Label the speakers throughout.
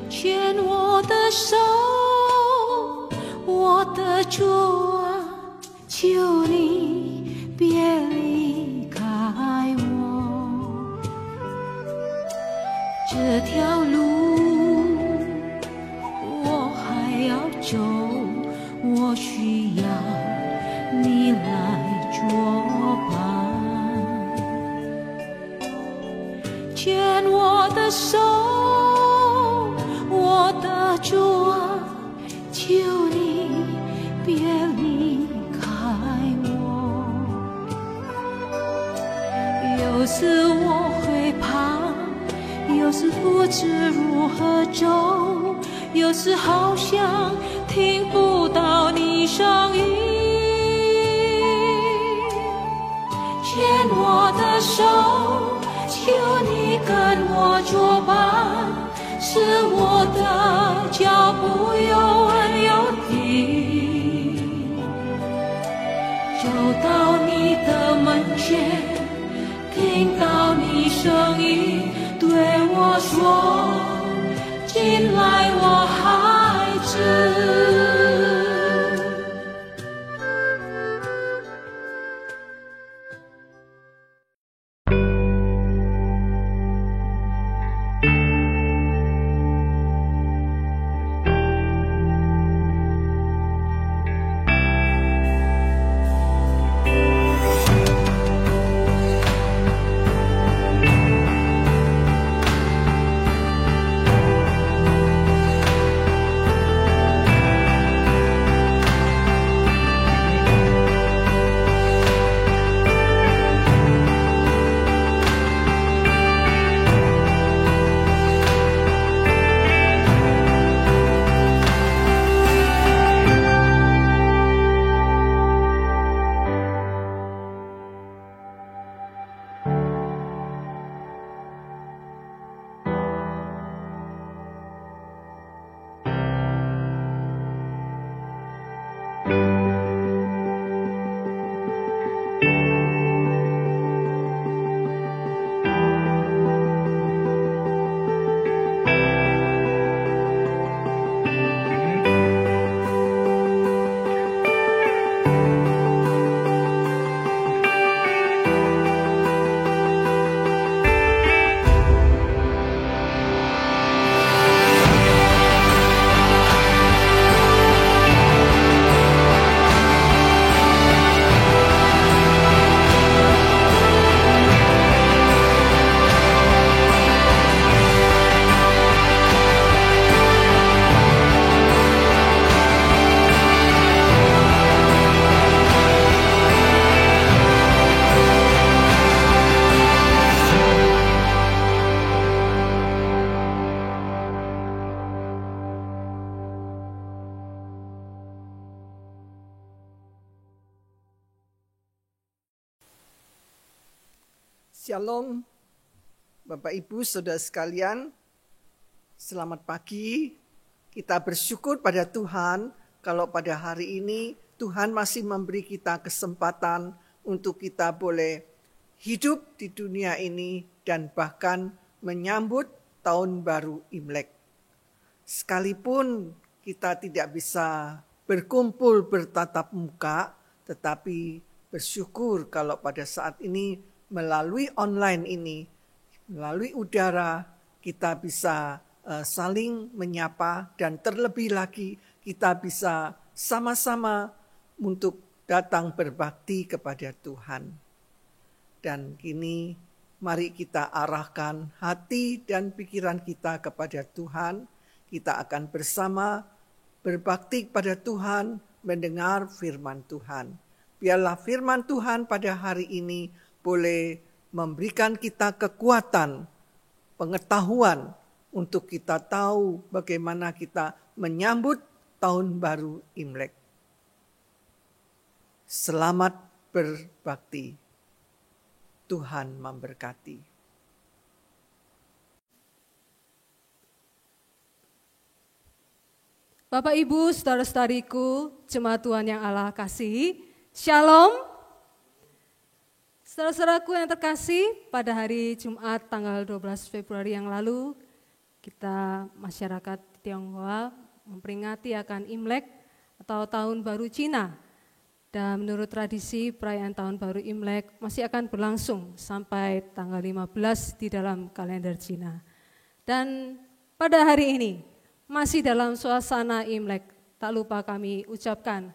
Speaker 1: 牵我的手，我的主啊，求你别离开我。这条路我还要走，我需要你来作伴。牵我的手，我的主啊，求你别离开我。有时我会怕，有时不知如何走，有时好像听不到你声音。牵我的手，求你跟我作伴，使我的脚步有稳有定。走到你的门前，听到你声音对我说，进来我孩子。
Speaker 2: Shalom, Bapak Ibu Saudara sekalian, selamat pagi. Kita bersyukur pada Tuhan kalau pada hari ini Tuhan masih memberi kita kesempatan untuk kita boleh hidup di dunia ini dan bahkan menyambut tahun baru Imlek. Sekalipun kita tidak bisa berkumpul bertatap muka, tetapi bersyukur kalau pada saat ini melalui online ini, melalui udara, kita bisa saling menyapa dan terlebih lagi kita bisa sama-sama untuk datang berbakti kepada Tuhan. Dan kini mari kita arahkan hati dan pikiran kita kepada Tuhan. Kita akan bersama berbakti kepada Tuhan, mendengar firman Tuhan. Biarlah firman Tuhan pada hari ini boleh memberikan kita kekuatan, pengetahuan untuk kita tahu bagaimana kita menyambut tahun baru Imlek. Selamat berbakti. Tuhan memberkati.
Speaker 3: Bapak, Ibu, saudara-saudariku, jemaat Tuhan yang Allah kasihi, Shalom. Saudara-saudaraku yang terkasih, pada hari Jumat tanggal 12 Februari yang lalu, kita masyarakat Tionghoa memperingati akan Imlek atau Tahun Baru Cina. Dan menurut tradisi perayaan Tahun Baru Imlek masih akan berlangsung sampai tanggal 15 di dalam kalender Cina. Dan pada hari ini masih dalam suasana Imlek, tak lupa kami ucapkan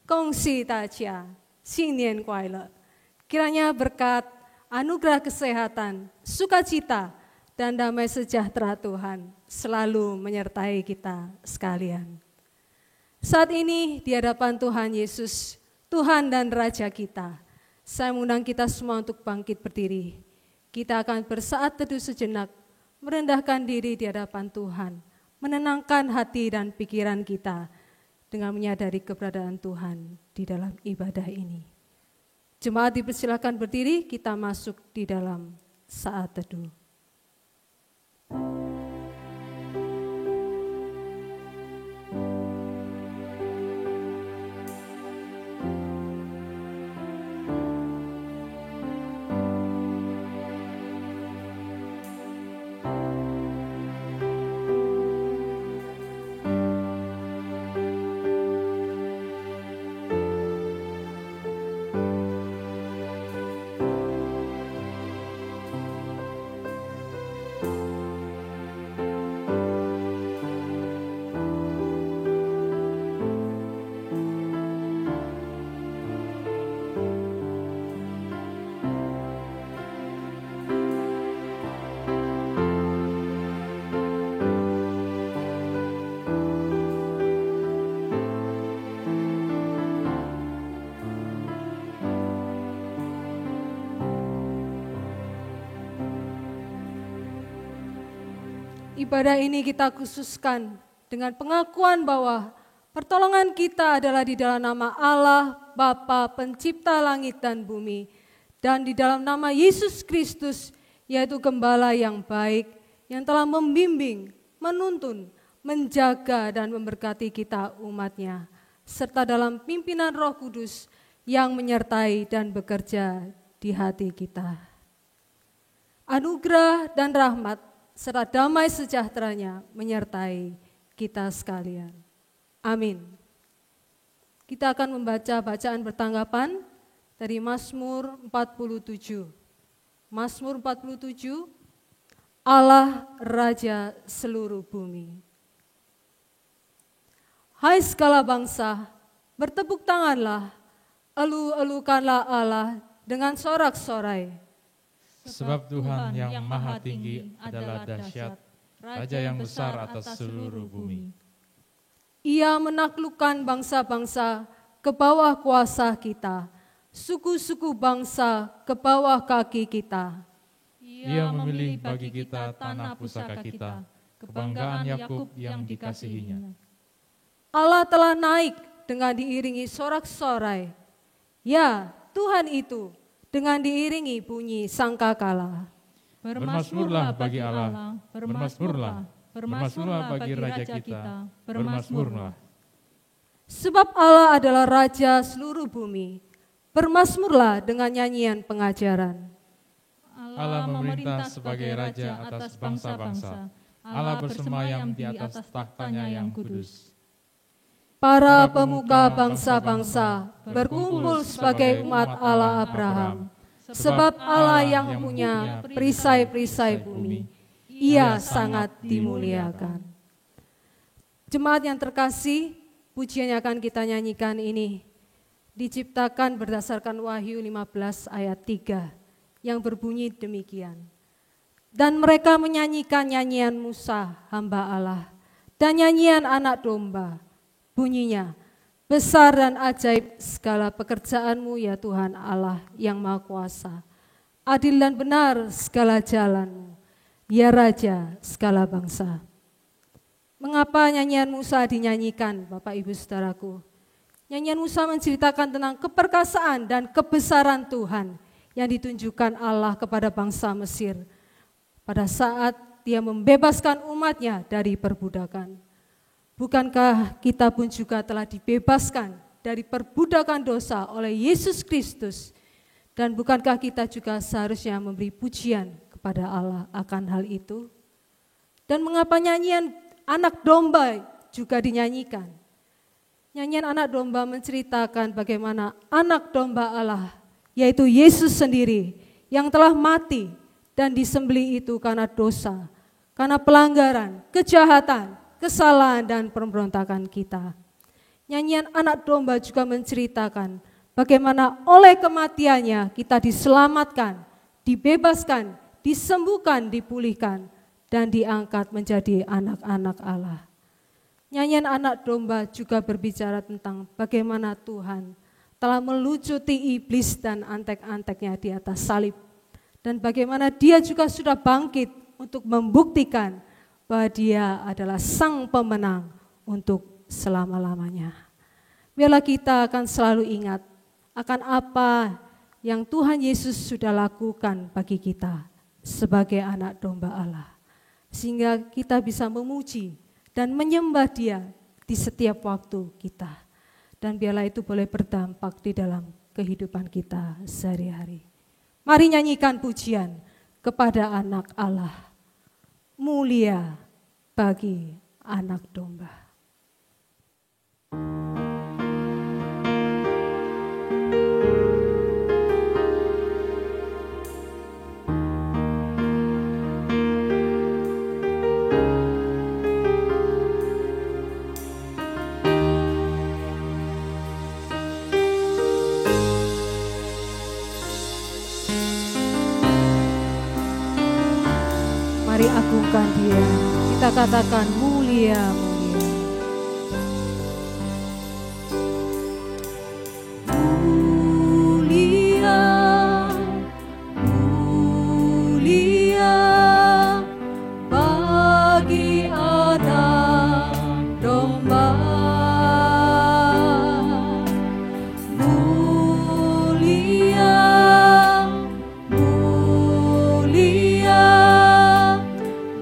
Speaker 3: Gongxi Dajia, Xingnian Kuaile. Kiranya berkat, anugerah kesehatan, sukacita, dan damai sejahtera Tuhan selalu menyertai kita sekalian. Saat ini di hadapan Tuhan Yesus, Tuhan dan Raja kita, saya mengundang kita semua untuk bangkit berdiri. Kita akan bersaat teduh sejenak, merendahkan diri di hadapan Tuhan, menenangkan hati dan pikiran kita dengan menyadari keberadaan Tuhan di dalam ibadah ini. Jemaat dipersilakan berdiri, kita masuk di dalam saat teduh. Ibadah ini kita khususkan dengan pengakuan bahwa pertolongan kita adalah di dalam nama Allah, Bapa, Pencipta langit dan bumi, dan di dalam nama Yesus Kristus, yaitu Gembala yang baik, yang telah membimbing, menuntun, menjaga dan memberkati kita umat-Nya, serta dalam pimpinan Roh Kudus yang menyertai dan bekerja di hati kita. Anugerah dan rahmat serta damai sejahteranya menyertai kita sekalian. Amin. Kita akan membaca bacaan bertanggapan dari Mazmur 47. Mazmur 47, Allah Raja seluruh bumi. Hai segala bangsa, bertepuk tanganlah, elu-elukanlah Allah dengan sorak-sorai.
Speaker 4: Sebab Tuhan yang maha tinggi adalah dahsyat, Raja yang besar atas seluruh bumi.
Speaker 3: Ia menaklukkan bangsa-bangsa ke bawah kuasa kita, suku-suku bangsa ke bawah kaki kita.
Speaker 4: Ia memilih bagi kita tanah pusaka kita, kebanggaan Yakub yang dikasihinya.
Speaker 3: Allah telah naik dengan diiringi sorak-sorai. Ya, Tuhan itu dengan diiringi bunyi sangkakala.
Speaker 4: Bermasmurlah bagi Allah, bermasmurlah, bermasmurlah bagi Raja kita, bermasmurlah.
Speaker 3: Sebab Allah adalah Raja seluruh bumi, bermasmurlah dengan nyanyian pengajaran.
Speaker 4: Allah memerintah sebagai Raja atas bangsa-bangsa, Allah bersemayam di atas tahtanya yang kudus.
Speaker 3: Para pemuka bangsa-bangsa berkumpul sebagai umat Allah Abraham, sebab Allah yang punya perisai-perisai bumi, Ia sangat dimuliakan. Jemaat yang terkasih, pujian yang akan kita nyanyikan ini diciptakan berdasarkan Wahyu 15 ayat 3 yang berbunyi demikian. Dan mereka menyanyikan nyanyian Musa, hamba Allah, dan nyanyian anak domba. Bunyinya, besar dan ajaib segala pekerjaanmu ya Tuhan Allah yang Maha Kuasa. Adil dan benar segala jalanmu, ya Raja segala bangsa. Mengapa nyanyian Musa dinyanyikan, Bapak Ibu Saudaraku? Nyanyian Musa menceritakan tentang keperkasaan dan kebesaran Tuhan yang ditunjukkan Allah kepada bangsa Mesir pada saat Dia membebaskan umat-Nya dari perbudakan. Bukankah kita pun juga telah dibebaskan dari perbudakan dosa oleh Yesus Kristus? Dan bukankah kita juga seharusnya memberi pujian kepada Allah akan hal itu? Dan mengapa nyanyian anak domba juga dinyanyikan? Nyanyian anak domba menceritakan bagaimana anak domba Allah, yaitu Yesus sendiri, yang telah mati dan disembelih itu karena dosa, karena pelanggaran, kejahatan, kesalahan, dan pemberontakan kita. Nyanyian anak domba juga menceritakan bagaimana oleh kematiannya kita diselamatkan, dibebaskan, disembuhkan, dipulihkan, dan diangkat menjadi anak-anak Allah. Nyanyian anak domba juga berbicara tentang bagaimana Tuhan telah melucuti iblis dan antek-anteknya di atas salib. Dan bagaimana dia juga sudah bangkit untuk membuktikan bahwa dia adalah sang pemenang untuk selama-lamanya. Biarlah kita akan selalu ingat akan apa yang Tuhan Yesus sudah lakukan bagi kita sebagai anak domba Allah. Sehingga kita bisa memuji dan menyembah Dia di setiap waktu kita. Dan biarlah itu boleh berdampak di dalam kehidupan kita sehari-hari. Mari nyanyikan pujian kepada anak Allah. Mulia bagi anak domba. Mari agungkan Dia, kita katakan mulia, mulia. Mulia, mulia bagi anak domba. Mulia, mulia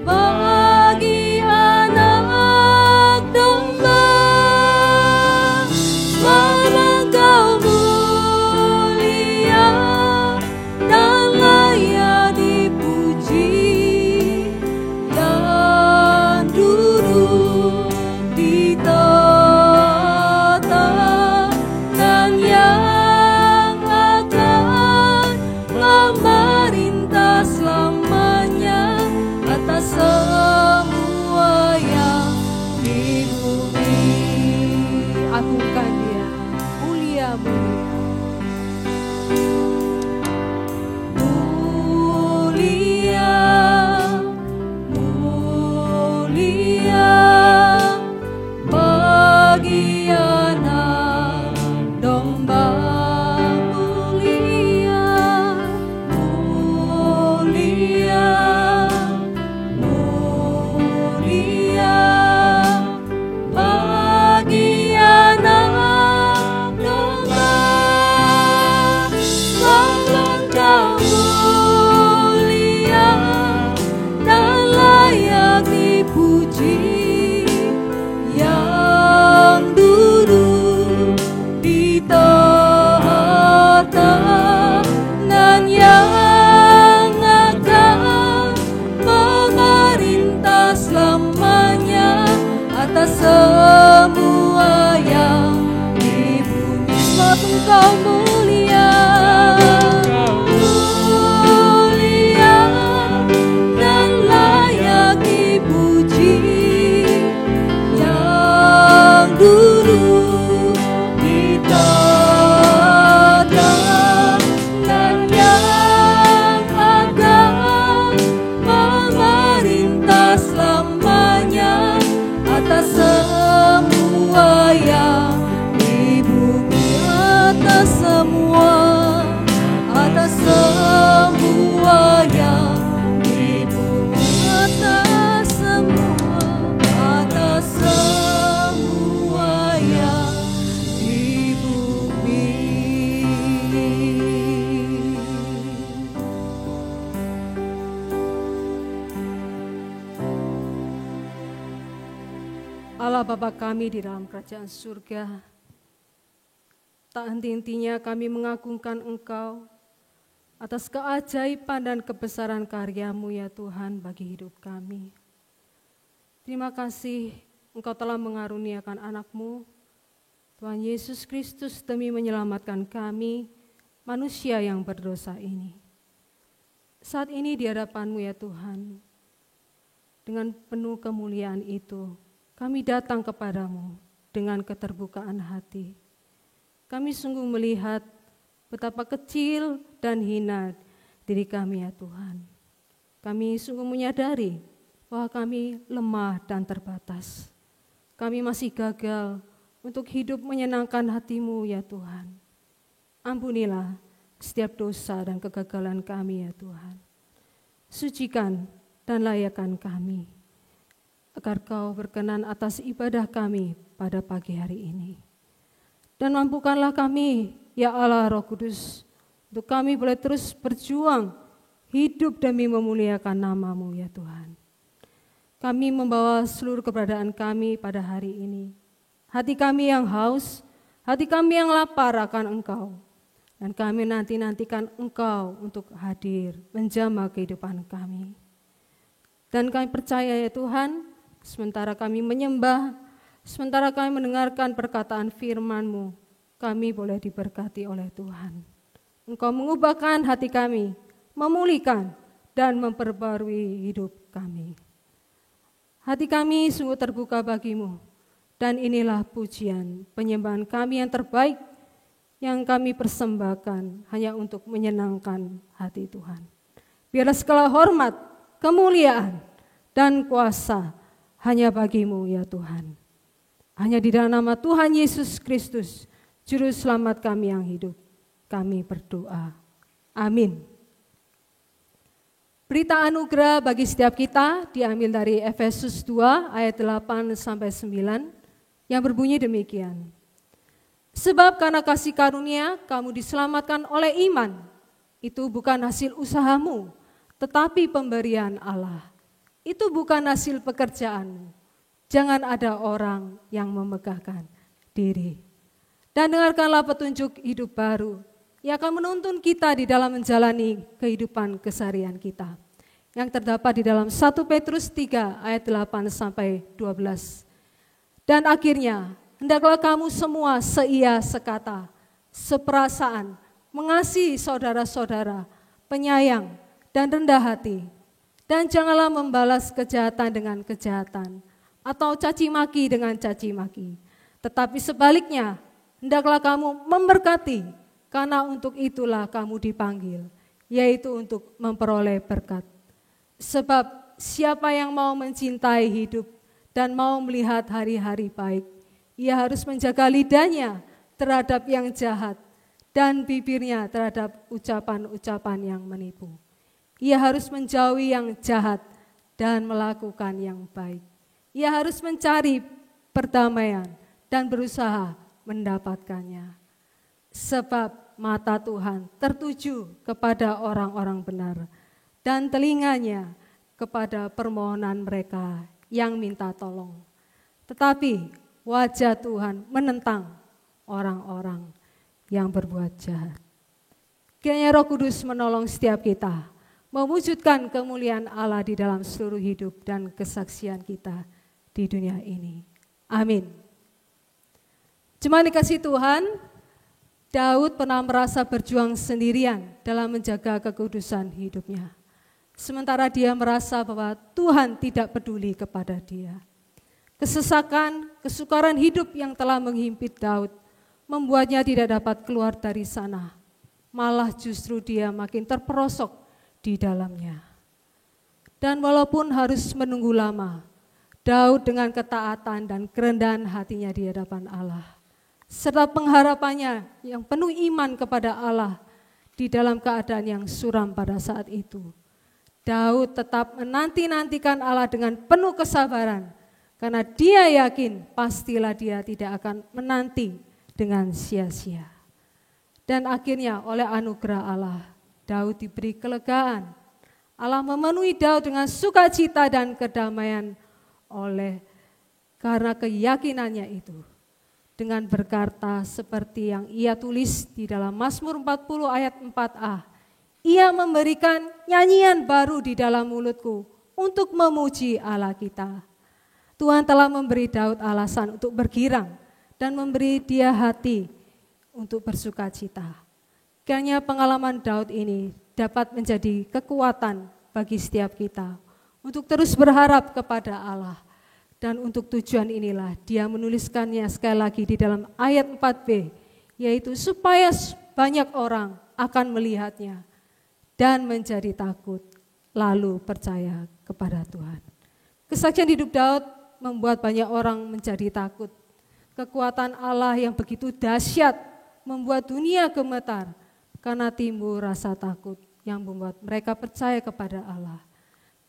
Speaker 3: bagi anak domba. Sebab Engkau mulia dan layak dipuji, yang duduk di tahta dan yang akan memerintah selamanya atas semua yang di bumi. Agungkan Dia, mulia, mulia. Mulia, mulia bagi anak domba. Mulia, mulia, mulia bagi anak domba. Sebab Engkau mulia dan layak dipuji, yang duduk di tahta dan yang akan memerintah selamanya atas semua yang di bumi. Sebab Engkau mulia, mulia dan layak dipuji, yang duduk di tahta dan yang akan memerintah selamanya atas semua yang di bumi. Atas semua yang di bumi. Atas semua yang di bumi. Allah Bapa kami di dalam kerajaan surga, tak henti-hentinya kami mengagungkan Engkau atas keajaiban dan kebesaran karya-Mu ya Tuhan bagi hidup kami. Terima kasih Engkau telah mengaruniakan anak-Mu, Tuhan Yesus Kristus, demi menyelamatkan kami, manusia yang berdosa ini. Saat ini di hadapan-Mu ya Tuhan, dengan penuh kemuliaan itu, kami datang kepadamu dengan keterbukaan hati. Kami sungguh melihat betapa kecil dan hina diri kami ya Tuhan. Kami sungguh menyadari bahwa kami lemah dan terbatas. Kami masih gagal untuk hidup menyenangkan hati-Mu ya Tuhan. Ampunilah setiap dosa dan kegagalan kami ya Tuhan. Sucikan dan layakkan kami, agar Kau berkenan atas ibadah kami pada pagi hari ini. Dan mampukanlah kami, ya Allah Roh Kudus, untuk kami boleh terus berjuang, hidup demi memuliakan nama-Mu ya Tuhan. Kami membawa seluruh keberadaan kami pada hari ini. Hati kami yang haus, hati kami yang lapar akan Engkau. Dan kami nantikan Engkau untuk hadir, menjamah kehidupan kami. Dan kami percaya ya Tuhan, sementara kami menyembah, sementara kami mendengarkan perkataan firman-Mu, kami boleh diberkati oleh Tuhan. Engkau mengubahkan hati kami, memulihkan dan memperbarui hidup kami. Hati kami sungguh terbuka bagi-Mu, dan inilah pujian penyembahan kami yang terbaik yang kami persembahkan hanya untuk menyenangkan hati Tuhan. Biarlah segala hormat, kemuliaan, dan kuasa hanya bagi-Mu ya Tuhan. Hanya di dalam nama Tuhan Yesus Kristus, Juru Selamat kami yang hidup, kami berdoa. Amin. Berita anugerah bagi setiap kita diambil dari Efesus 2 ayat 8-9 yang berbunyi demikian. Sebab karena kasih karunia kamu diselamatkan oleh iman. Itu bukan hasil usahamu, tetapi pemberian Allah. Itu bukan hasil pekerjaanmu. Jangan ada orang yang memegahkan diri. Dan dengarkanlah petunjuk hidup baru yang akan menuntun kita di dalam menjalani kehidupan keseharian kita. Yang terdapat di dalam 1 Petrus 3 ayat 8-12. Dan akhirnya, hendaklah kamu semua seia sekata, seperasaan, mengasihi saudara-saudara, penyayang dan rendah hati. Dan janganlah membalas kejahatan dengan kejahatan, atau caci maki dengan caci maki. Tetapi sebaliknya, hendaklah kamu memberkati, karena untuk itulah kamu dipanggil, yaitu untuk memperoleh berkat. Sebab siapa yang mau mencintai hidup dan mau melihat hari-hari baik, ia harus menjaga lidahnya terhadap yang jahat dan bibirnya terhadap ucapan-ucapan yang menipu. Ia harus menjauhi yang jahat dan melakukan yang baik. Ia harus mencari perdamaian dan berusaha mendapatkannya. Sebab mata Tuhan tertuju kepada orang-orang benar dan telinganya kepada permohonan mereka yang minta tolong. Tetapi wajah Tuhan menentang orang-orang yang berbuat jahat. Kiranya Roh Kudus menolong setiap kita mewujudkan kemuliaan Allah di dalam seluruh hidup dan kesaksian kita di dunia ini. Amin. Jemaat dikasihi Tuhan, Daud pernah merasa berjuang sendirian dalam menjaga kekudusan hidupnya. Sementara dia merasa bahwa Tuhan tidak peduli kepada dia. Kesesakan, kesukaran hidup yang telah menghimpit Daud membuatnya tidak dapat keluar dari sana. Malah justru dia makin terperosok di dalamnya. Dan walaupun harus menunggu lama, Daud dengan ketaatan dan kerendahan hatinya di hadapan Allah, serta pengharapannya yang penuh iman kepada Allah di dalam keadaan yang suram pada saat itu, Daud tetap menanti-nantikan Allah dengan penuh kesabaran, karena dia yakin pastilah dia tidak akan menanti dengan sia-sia. Dan akhirnya oleh anugerah Allah, Daud diberi kelegaan. Allah memenuhi Daud dengan sukacita dan kedamaian karena keyakinannya itu. Dengan berkata seperti yang ia tulis di dalam Mazmur 40 ayat 4a. Ia memberikan nyanyian baru di dalam mulutku untuk memuji Allah kita. Tuhan telah memberi Daud alasan untuk bergirang dan memberi dia hati untuk bersuka cita. Kiranya pengalaman Daud ini dapat menjadi kekuatan bagi setiap kita untuk terus berharap kepada Allah. Dan untuk tujuan inilah dia menuliskannya sekali lagi di dalam ayat 4b, yaitu supaya banyak orang akan melihatnya dan menjadi takut, lalu percaya kepada Tuhan. Kesaksian hidup Daud membuat banyak orang menjadi takut. Kekuatan Allah yang begitu dahsyat membuat dunia gemetar karena timbul rasa takut yang membuat mereka percaya kepada Allah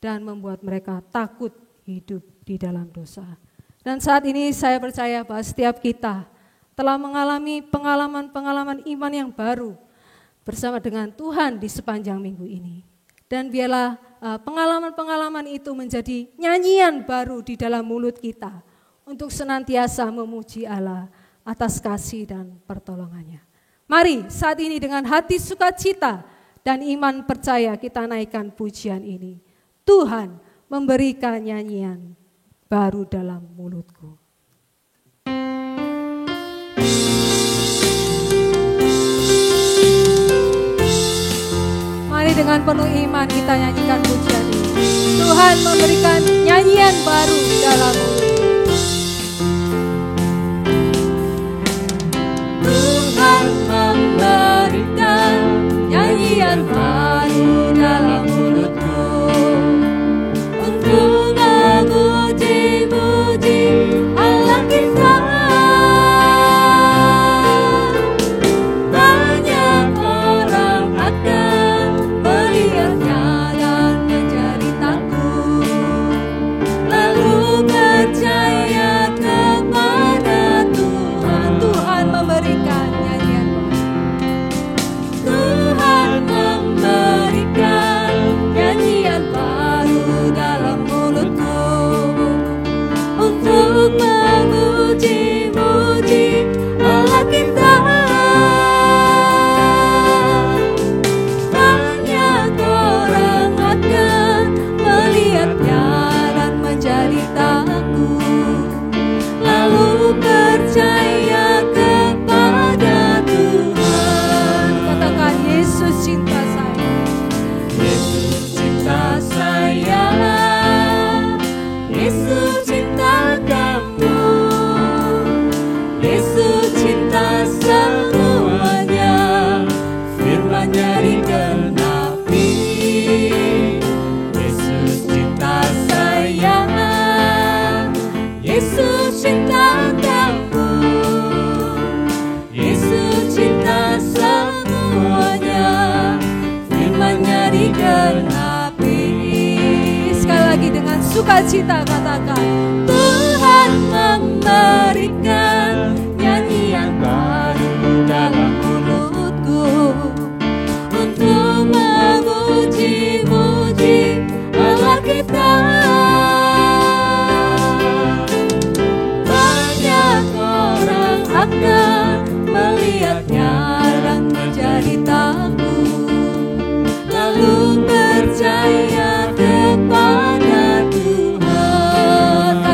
Speaker 3: dan membuat mereka takut hidup di dalam dosa. Dan saat ini saya percaya bahwa setiap kita telah mengalami pengalaman-pengalaman iman yang baru bersama dengan Tuhan di sepanjang minggu ini. Dan biarlah pengalaman-pengalaman itu menjadi nyanyian baru di dalam mulut kita untuk senantiasa memuji Allah atas kasih dan pertolongannya. Mari saat ini dengan hati sukacita dan iman percaya kita naikkan pujian ini. Tuhan memberikan nyanyian baru dalam mulutku. Mari dengan penuh iman kita nyanyikan pujian ini. Tuhan memberikan nyanyian baru dalam mulutku.
Speaker 1: Tuhan memberikan nyanyian baru dalam mulutku untuk memuji-muji Allah kita. Banyak orang akan melihatnya dan menjadi takut, lalu percaya kepada Tuhan. Tuhan memberikan nyanyian baru. Tuhan memberikan nyanyian baru dalam mulutku untuk memuji-muji Allah kita. Banyak orang akan melihatnya dan menjadi takut, lalu percaya kepada Tuhan.
Speaker 3: Katakan Yesus cinta saya.
Speaker 1: Yesus cinta saya, Yesus cinta kamu, Yesus cinta semuanya, firman-Nya digenapi. Yesus cinta saya, Yesus cinta kamu, Yesus cinta semuanya, firman-Nya digenapi.
Speaker 3: Sekali lagi dengan sukacita katakan,
Speaker 1: Tuhan memberikan nyanyian baru dalam mulutku untuk memuji-muji Allah kita. Banyak orang akan melihatnya dan menjadi takut, lalu percaya kepada Tuhan.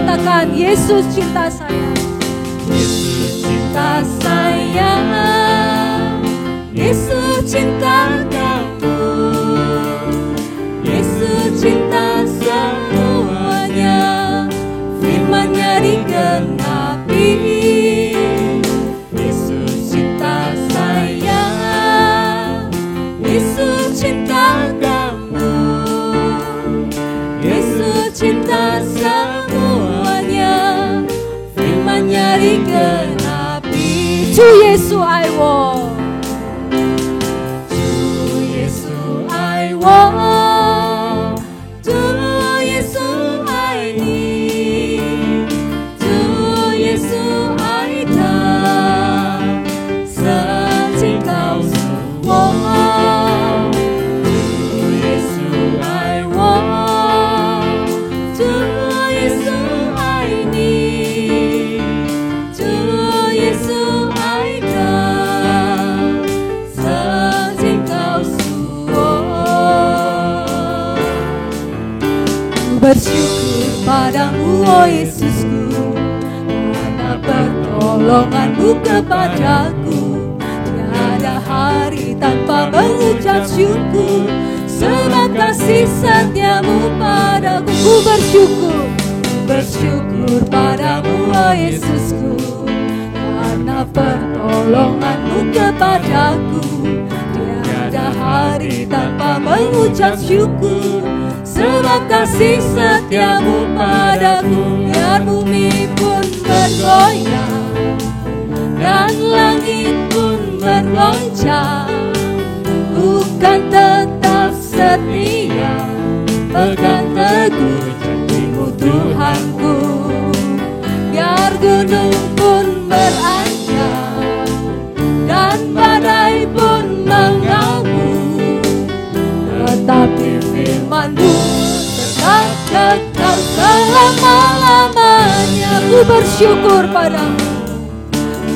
Speaker 3: katakan Yesus cinta saya.
Speaker 1: Yesus cinta saya, Yesus cinta kamu, Yesus cinta semuanya, firman-Nya digenapi. Yesus cinta saya, Yesus cinta kamu, Yesus cinta semuanya, firman-Nya digenapi.
Speaker 3: Zu Yesu I want.
Speaker 1: Zu Yesu I want, Zu Yesu I need, Zu Yesu I love, searching Kau semua. Zu Yesu I want, Zu Yesu I need, Zu Yesu I love, searching Kau semua.
Speaker 3: oh Yesusku, karena pertolongan-Mu kepadaku. Tiada hari tanpa mengucap syukur, sebab kasih setia-Mu padaku. Ku bersyukur padamu oh Yesusku, karena pertolongan-Mu kepadaku. Tiada hari tanpa mengucap syukur, sebab kasih setia-Mu padaku. Biar bumi pun bergoyang dan langit pun bergoncang, ku kan tetap setia, pegang teguh janji-Mu Tuhanku. Biar gunung pun beranjak dan badai pun mengamuk, tetapi firman-Mu tetap kekal selama-lamanya. Ku bersyukur padamu,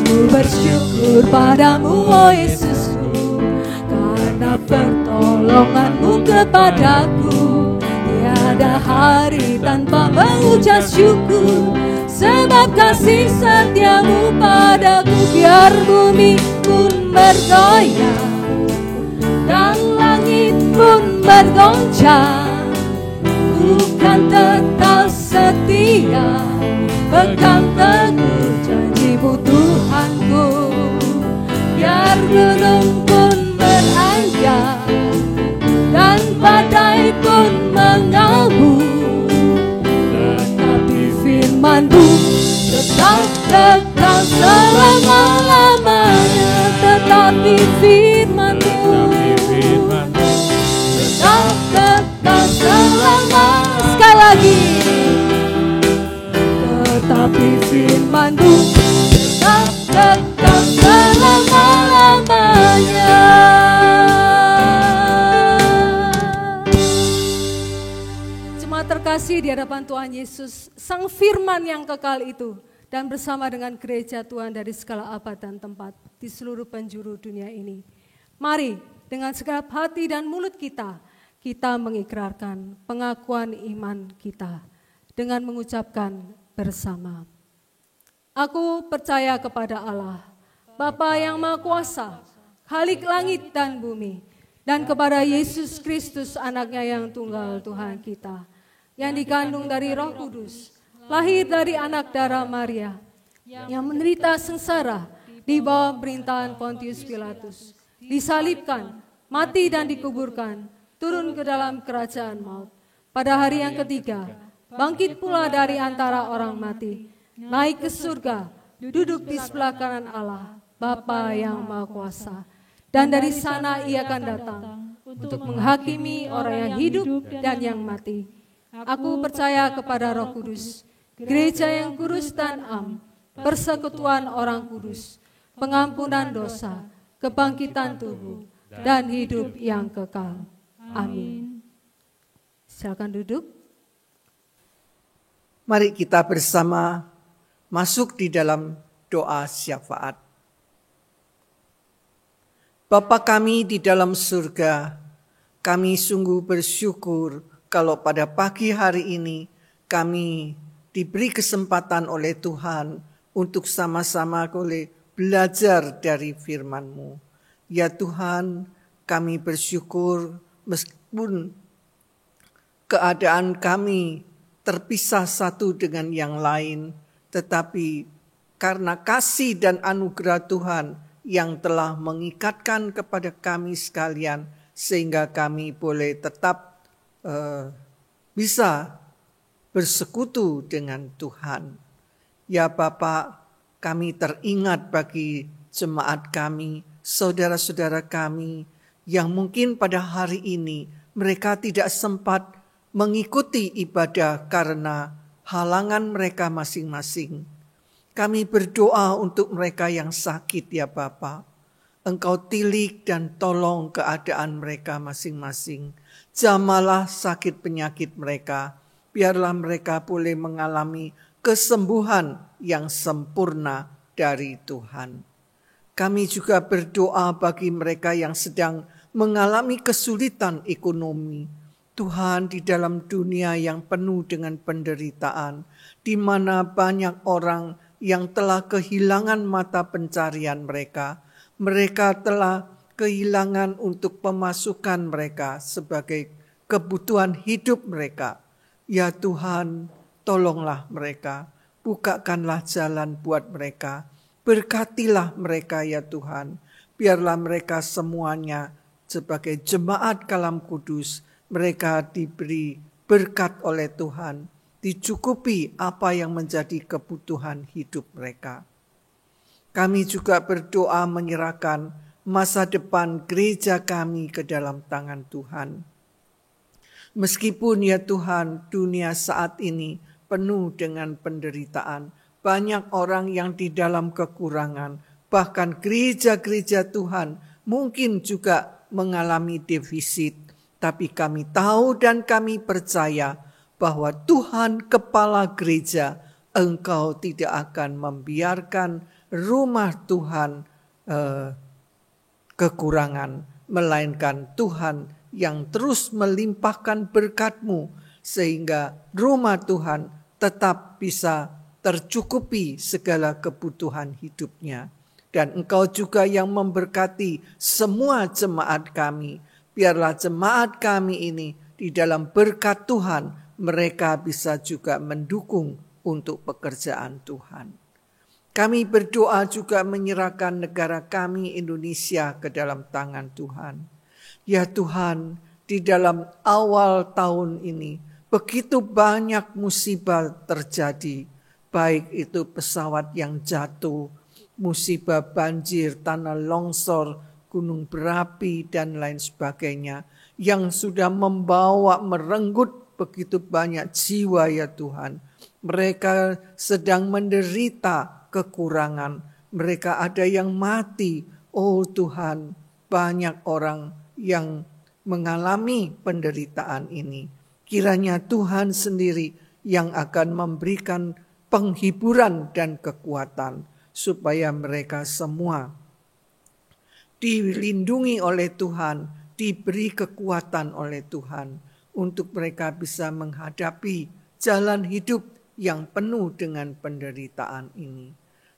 Speaker 3: ku bersyukur padamu oh Yesusku, karena pertolongan-Mu kepadaku. Tiada hari tanpa mengucap syukur, sebab kasih setia-Mu padaku. Biar bumi pun bergoyang dan langit pun bergoncang, ku kan tetap setia, pegang teguh janji-Mu Tuhanku. Biar gunung pun beranjak dan badai pun mengamuk, tetapi firman-Mu tetap kekal selama-lamanya. Tetapi firman-Mu tetap kekal selama-lamanya. Sekali lagi, tetapi firman-Mu tetap kekal selama-lamanya. Jemaat terkasih di hadapan Tuhan Yesus, Sang Firman yang kekal itu, dan bersama dengan gereja Tuhan dari segala abad dan tempat di seluruh penjuru dunia ini, mari dengan segenap hati dan mulut kita mengikrarkan pengakuan iman kita dengan mengucapkan bersama. Aku percaya kepada Allah, Bapa yang Maha Kuasa, Khalik langit dan bumi, dan kepada Yesus Kristus anaknya yang tunggal Tuhan kita, yang dikandung dari Roh Kudus, lahir dari anak darah Maria, yang menderita sengsara di bawah pemerintahan Pontius Pilatus, disalibkan, mati dan dikuburkan, turun ke dalam kerajaan maut. Pada hari yang ketiga, bangkit pula dari antara orang mati, naik ke surga, duduk di sebelah kanan Allah, Bapa yang Maha Kuasa. Dan dari sana Ia akan datang untuk menghakimi orang yang hidup dan yang mati. Aku percaya kepada Roh Kudus, gereja yang kudus dan am, persekutuan orang kudus, pengampunan dosa, kebangkitan tubuh, dan hidup yang kekal. Amin. Silakan duduk.
Speaker 2: Mari kita bersama masuk di dalam doa syafaat. Bapa kami di dalam surga, kami sungguh bersyukur kalau pada pagi hari ini kami diberi kesempatan oleh Tuhan untuk sama-sama boleh belajar dari firman-Mu. Ya Tuhan, kami bersyukur meskipun keadaan kami terpisah satu dengan yang lain, tetapi karena kasih dan anugerah Tuhan yang telah mengikatkan kepada kami sekalian, sehingga kami boleh tetap bisa bersekutu dengan Tuhan. Ya Bapa, kami teringat bagi jemaat kami, saudara-saudara kami, yang mungkin pada hari ini mereka tidak sempat mengikuti ibadah karena halangan mereka masing-masing. Kami berdoa untuk mereka yang sakit ya Bapa. Engkau tilik dan tolong keadaan mereka masing-masing. Jamalah sakit penyakit mereka. Biarlah mereka boleh mengalami kesembuhan yang sempurna dari Tuhan. Kami juga berdoa bagi mereka yang sedang mengalami kesulitan ekonomi. Tuhan, di dalam dunia yang penuh dengan penderitaan, di mana banyak orang yang telah kehilangan mata pencarian mereka, mereka telah kehilangan untuk pemasukan mereka sebagai kebutuhan hidup mereka. Ya Tuhan, tolonglah mereka, bukakanlah jalan buat mereka, berkatilah mereka ya Tuhan. Biarlah mereka semuanya sebagai jemaat Kalam Kudus, mereka diberi berkat oleh Tuhan, dicukupi apa yang menjadi kebutuhan hidup mereka. Kami juga berdoa menyerahkan masa depan gereja kami ke dalam tangan Tuhan. Meskipun ya Tuhan, dunia saat ini penuh dengan penderitaan, banyak orang yang di dalam kekurangan, bahkan gereja-gereja Tuhan mungkin juga mengalami defisit. Tapi kami tahu dan kami percaya bahwa Tuhan Kepala Gereja, Engkau tidak akan membiarkan rumah Tuhan kekurangan, melainkan Tuhan yang terus melimpahkan berkat-Mu sehingga rumah Tuhan tetap bisa tercukupi segala kebutuhan hidupnya. Dan Engkau juga yang memberkati semua jemaat kami. Biarlah jemaat kami ini di dalam berkat Tuhan, mereka bisa juga mendukung untuk pekerjaan Tuhan. Kami berdoa juga menyerahkan negara kami Indonesia ke dalam tangan Tuhan. Ya Tuhan, di dalam awal tahun ini begitu banyak musibah terjadi, baik itu pesawat yang jatuh, musibah banjir, tanah longsor, gunung berapi, dan lain sebagainya, yang sudah membawa merenggut begitu banyak jiwa ya Tuhan. Mereka sedang menderita kekurangan, mereka ada yang mati. Oh Tuhan, banyak orang yang mengalami penderitaan ini. Kiranya Tuhan sendiri yang akan memberikan penghiburan dan kekuatan, supaya mereka semua dilindungi oleh Tuhan, diberi kekuatan oleh Tuhan, untuk mereka bisa menghadapi jalan hidup yang penuh dengan penderitaan ini.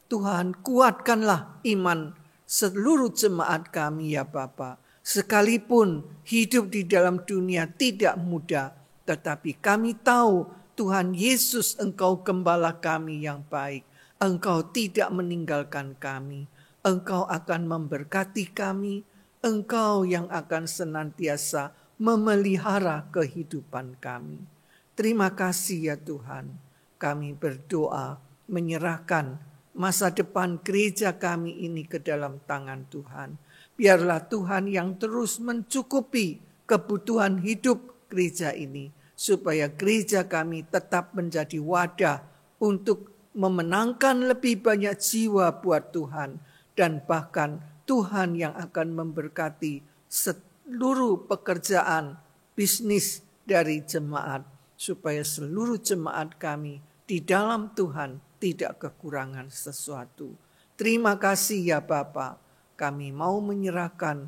Speaker 2: Tuhan, kuatkanlah iman seluruh jemaat kami ya Bapa. Sekalipun hidup di dalam dunia tidak mudah, tetapi kami tahu Tuhan Yesus, Engkau gembala kami yang baik. Engkau tidak meninggalkan kami. Engkau akan memberkati kami, Engkau yang akan senantiasa memelihara kehidupan kami. Terima kasih ya Tuhan, kami berdoa menyerahkan masa depan gereja kami ini ke dalam tangan Tuhan. Biarlah Tuhan yang terus mencukupi kebutuhan hidup gereja ini, supaya gereja kami tetap menjadi wadah untuk memenangkan lebih banyak jiwa buat Tuhan. Dan bahkan Tuhan yang akan memberkati seluruh pekerjaan bisnis dari jemaat, supaya seluruh jemaat kami di dalam Tuhan tidak kekurangan sesuatu. Terima kasih ya Bapa, kami mau menyerahkan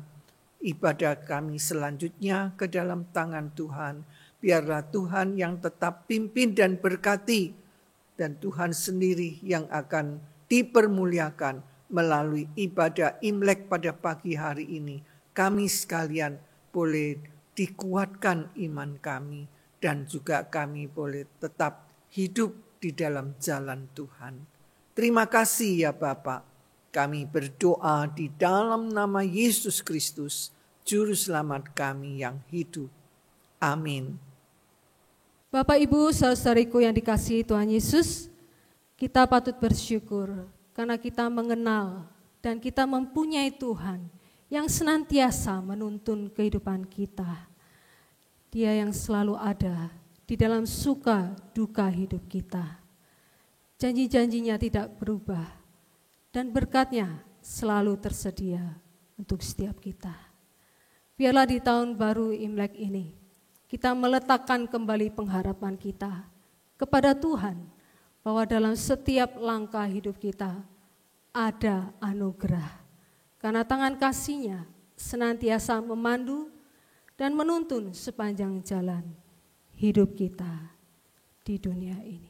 Speaker 2: ibadah kami selanjutnya ke dalam tangan Tuhan. Biarlah Tuhan yang tetap pimpin dan berkati, dan Tuhan sendiri yang akan dipermuliakan melalui ibadah Imlek pada pagi hari ini. Kami sekalian boleh dikuatkan iman kami, dan juga kami boleh tetap hidup di dalam jalan Tuhan. Terima kasih ya Bapa. Kami berdoa di dalam nama Yesus Kristus, Juru Selamat kami yang hidup. Amin.
Speaker 3: Bapak Ibu saudara-saudariku yang dikasihi Tuhan Yesus, kita patut bersyukur karena kita mengenal dan kita mempunyai Tuhan yang senantiasa menuntun kehidupan kita. Dia yang selalu ada di dalam suka duka hidup kita. Janji-janjinya tidak berubah dan berkat-Nya selalu tersedia untuk setiap kita. Biarlah di tahun baru Imlek ini kita meletakkan kembali pengharapan kita kepada Tuhan, bahwa dalam setiap langkah hidup kita ada anugerah. Karena tangan kasih-Nya senantiasa memandu dan menuntun sepanjang jalan hidup kita di dunia ini.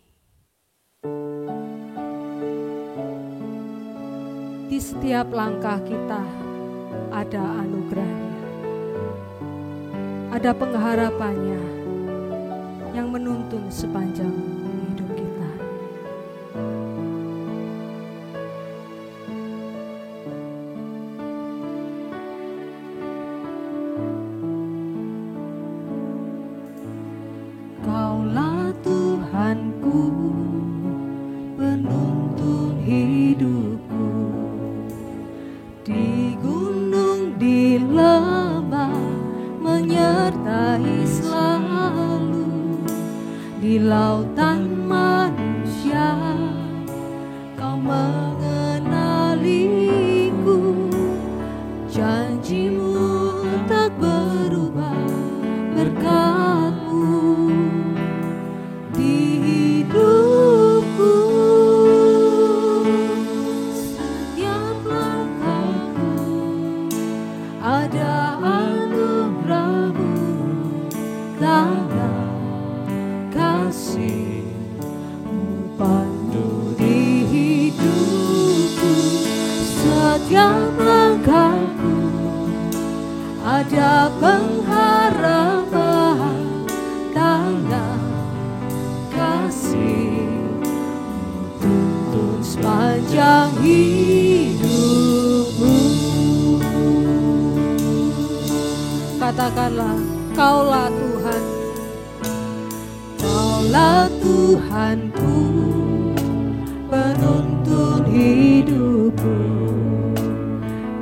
Speaker 3: Di setiap langkah kita ada anugerahnya, ada pengharapannya yang menuntun sepanjang hidup kita. Kaulah Tuhanku, penuntun hidupku, di gunung, di lembah, menyertai selalu, di lautan manusia, Kau mengenaliku. Janjimu tak berubah, berkat-Mu di hidupku. Setiap langkahku ada anugerah-Mu, tanda kasih-Mu pandu di hidupku. Setiap langkahku ada pengharapan, tanda kasih-Mu tuntun sepanjang hidupku. Katakanlah, Kaulah Tuhan, Kaulah Tuhanku, penuntun hidupku,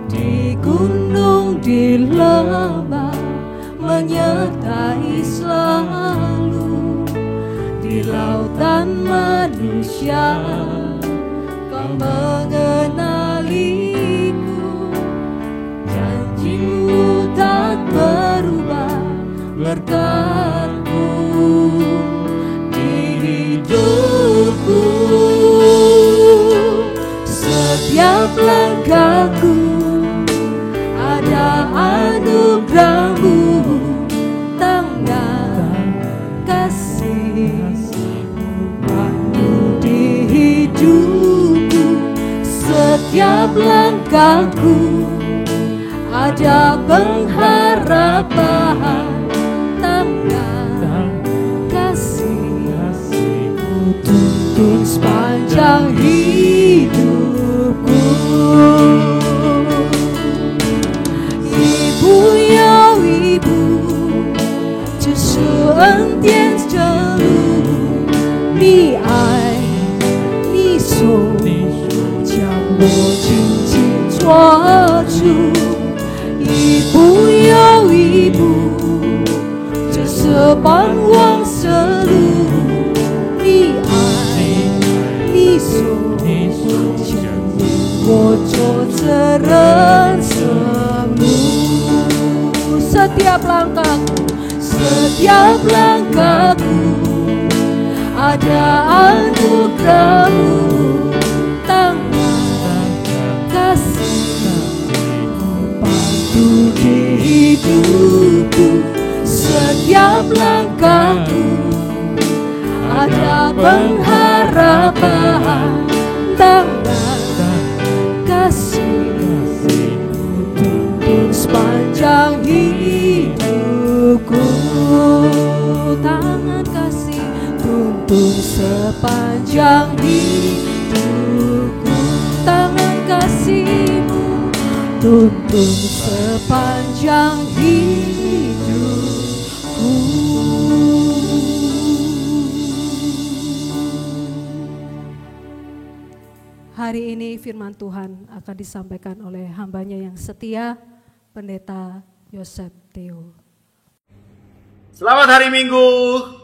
Speaker 3: di gunung, di lembah, menyertai selalu, di lautan manusia, Kau mengenaliku. Janji-Mu tak berubah, berkat-Mu di hidupku. Setiap langkahku ada anugerah-Mu, tanda kasih-Mu pandu di hidupku. Setiap langkahku ada pengharapan, tanda kasih-Mu tuntun sepanjang hidupku. Ibu ya ibu, 就是恩典之路，你爱你手将我紧紧抓住。一步又一步，这是盼望的路。你爱，你手将我走这人生路。Setiap langkahku, setiap langkahku ada anugerah-Mu, tanda kasih-Mu pandu di hidupku. Setiap langkahku ada pengharapan, tanda kasih-Mu tuntun sepanjang hidupku. Tangan kasih tuntun sepanjang hidupku. Tangan kasih-Mu tuntun sepanjang hidupku. Hari ini firman Tuhan akan disampaikan oleh hambanya yang setia, Pendeta Yosef Theo.
Speaker 5: Selamat hari Minggu,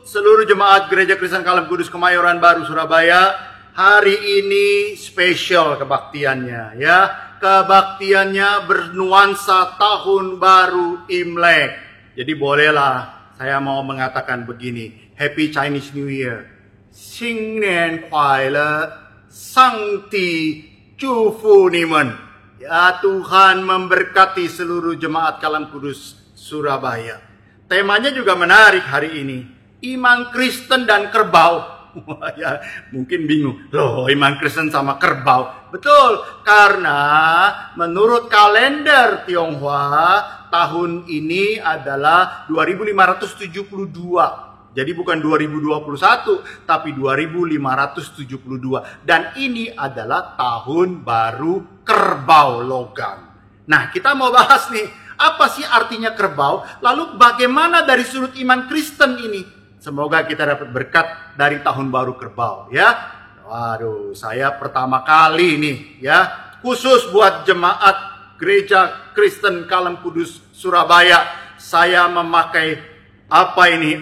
Speaker 5: seluruh jemaat Gereja Kristen Kaleb Kudus Kemayoran Baru Surabaya. Hari ini spesial kebaktiannya ya. Kebaktiannya bernuansa tahun baru Imlek. Jadi bolehlah saya mau mengatakan begini. Happy Chinese New Year. 新年快乐，上帝祝福你们. Ya Tuhan memberkati seluruh jemaat Kaleb Kudus Surabaya. temanya juga menarik hari ini. Iman Kristen dan kerbau. Ya, mungkin bingung. Loh, iman Kristen sama kerbau. Betul, karena menurut kalender Tionghoa, tahun ini adalah 2572. Jadi bukan 2021, tapi 2572. Dan ini adalah tahun baru kerbau logam. Nah, kita mau bahas nih, apa sih artinya kerbau? Lalu bagaimana dari sudut iman Kristen ini? Semoga kita dapat berkat dari tahun baru kerbau, ya. Waduh, saya pertama kali nih, ya, khusus buat jemaat Gereja Kristen Kalem Kudus Surabaya, saya memakai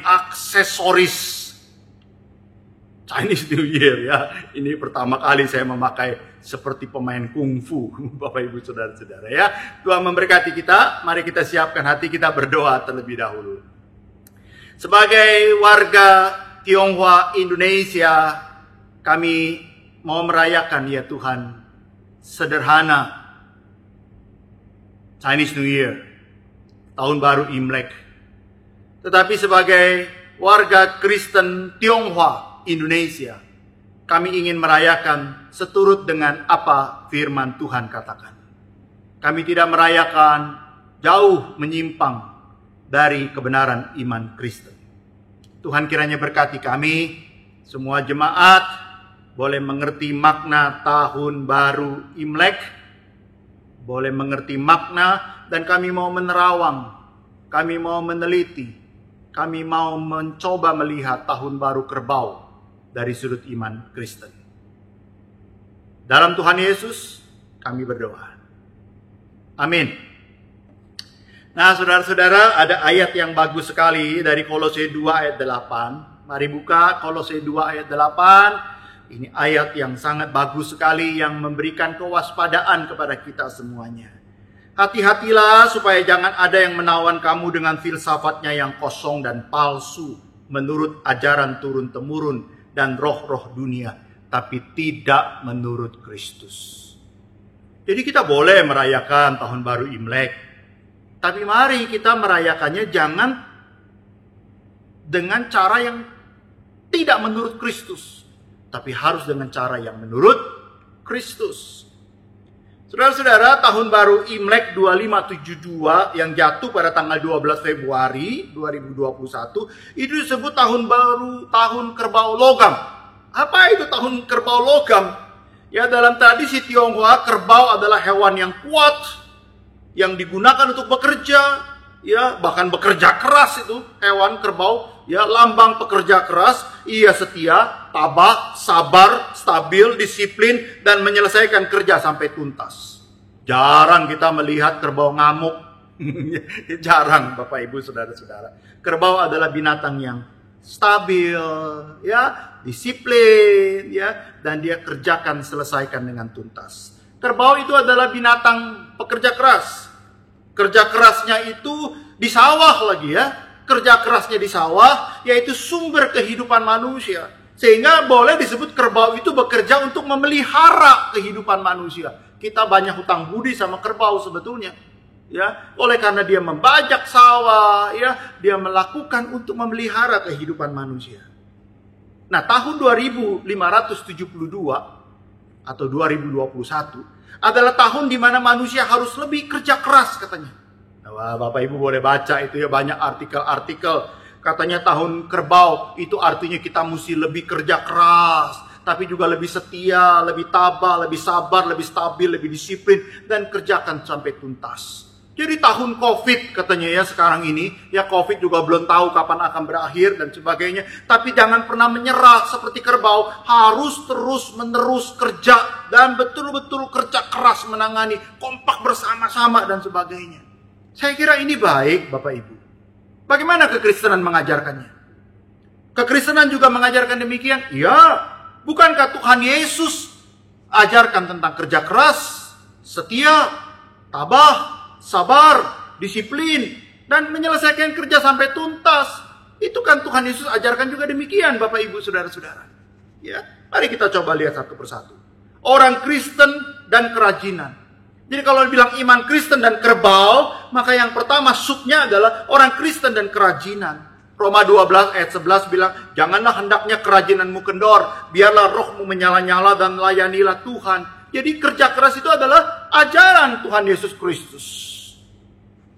Speaker 5: aksesoris Chinese New Year, ya. Ini pertama kali saya memakai seperti pemain kungfu, Bapak Ibu Saudara-saudara, ya. Tuhan memberkati kita. Mari kita siapkan hati kita berdoa terlebih dahulu. Sebagai warga Tionghoa Indonesia, kami mau merayakan, ya Tuhan, sederhana Chinese New Year, tahun baru Imlek. Tetapi sebagai warga Kristen Tionghoa Indonesia, kami ingin merayakan seturut dengan apa firman Tuhan katakan. Kami tidak merayakan jauh menyimpang dari kebenaran iman Kristen. Tuhan kiranya berkati kami, semua jemaat boleh mengerti makna tahun baru Imlek, boleh mengerti makna, dan kami mau menerawang, kami mau meneliti, kami mau mencoba melihat tahun baru kerbau dari sudut iman Kristen. Dalam Tuhan Yesus kami berdoa. Amin. Nah, saudara-saudara, ada ayat yang bagus sekali dari Kolose 2 ayat 8. Mari buka Kolose 2 ayat 8. Ini ayat yang sangat bagus sekali yang memberikan kewaspadaan kepada kita semuanya. Hati-hatilah supaya jangan ada yang menawan kamu dengan filsafatnya yang kosong dan palsu, menurut ajaran turun-temurun dan roh-roh dunia, tapi tidak menurut Kristus. Jadi kita boleh merayakan tahun baru Imlek, tapi mari kita merayakannya jangan dengan cara yang tidak menurut Kristus, tapi harus dengan cara yang menurut Kristus. Saudara-saudara, tahun baru Imlek 2572 yang jatuh pada tanggal 12 Februari 2021, itu disebut tahun baru, tahun kerbau logam. Apa itu tahun kerbau logam? Ya, dalam tradisi Tionghoa, kerbau adalah hewan yang kuat, yang digunakan untuk bekerja, ya, bahkan bekerja keras. Itu hewan kerbau, ya, lambang pekerja keras. Ia setia, tabah, sabar, stabil, disiplin, dan menyelesaikan kerja sampai tuntas. Jarang kita melihat kerbau ngamuk. Jarang, Bapak Ibu Saudara-saudara. Kerbau adalah binatang yang stabil, ya, disiplin, ya, dan dia kerjakan, selesaikan dengan tuntas. Kerbau itu adalah binatang pekerja keras. Kerja kerasnya itu di sawah lagi, ya. Kerja kerasnya di sawah, yaitu sumber kehidupan manusia. Sehingga boleh disebut kerbau itu bekerja untuk memelihara kehidupan manusia. Kita banyak hutang budi sama kerbau sebetulnya. Ya, oleh karena dia membajak sawah, ya, dia melakukan untuk memelihara kehidupan manusia. Nah, tahun 2572 atau 2021 adalah tahun di mana manusia harus lebih kerja keras katanya. Nah, Bapak Ibu boleh baca itu, ya, banyak artikel-artikel. Katanya tahun kerbau itu artinya kita mesti lebih kerja keras, tapi juga lebih setia, lebih tabah, lebih sabar, lebih stabil, lebih disiplin, dan kerjakan sampai tuntas. Jadi tahun COVID katanya, ya, sekarang ini, ya, COVID juga belum tahu kapan akan berakhir dan sebagainya. Tapi jangan pernah menyerah seperti kerbau, harus terus-menerus kerja dan betul-betul kerja keras menangani, kompak bersama-sama dan sebagainya. Saya kira ini baik, Bapak Ibu. Bagaimana kekristenan mengajarkannya? Kekristenan juga mengajarkan demikian? Ya, bukankah Tuhan Yesus ajarkan tentang kerja keras, setia, tabah, sabar, disiplin, dan menyelesaikan kerja sampai tuntas? Itu kan Tuhan Yesus ajarkan juga demikian, Bapak Ibu Saudara-saudara. Ya, mari kita coba lihat satu persatu. Orang Kristen dan kerajinan. Jadi kalau bilang iman Kristen dan kerbau, maka yang pertama subnya adalah orang Kristen dan kerajinan. Roma 12 ayat 11 bilang, janganlah hendaknya kerajinanmu kendor, biarlah rohmu menyala-nyala dan layanilah Tuhan. Jadi kerja keras itu adalah ajaran Tuhan Yesus Kristus.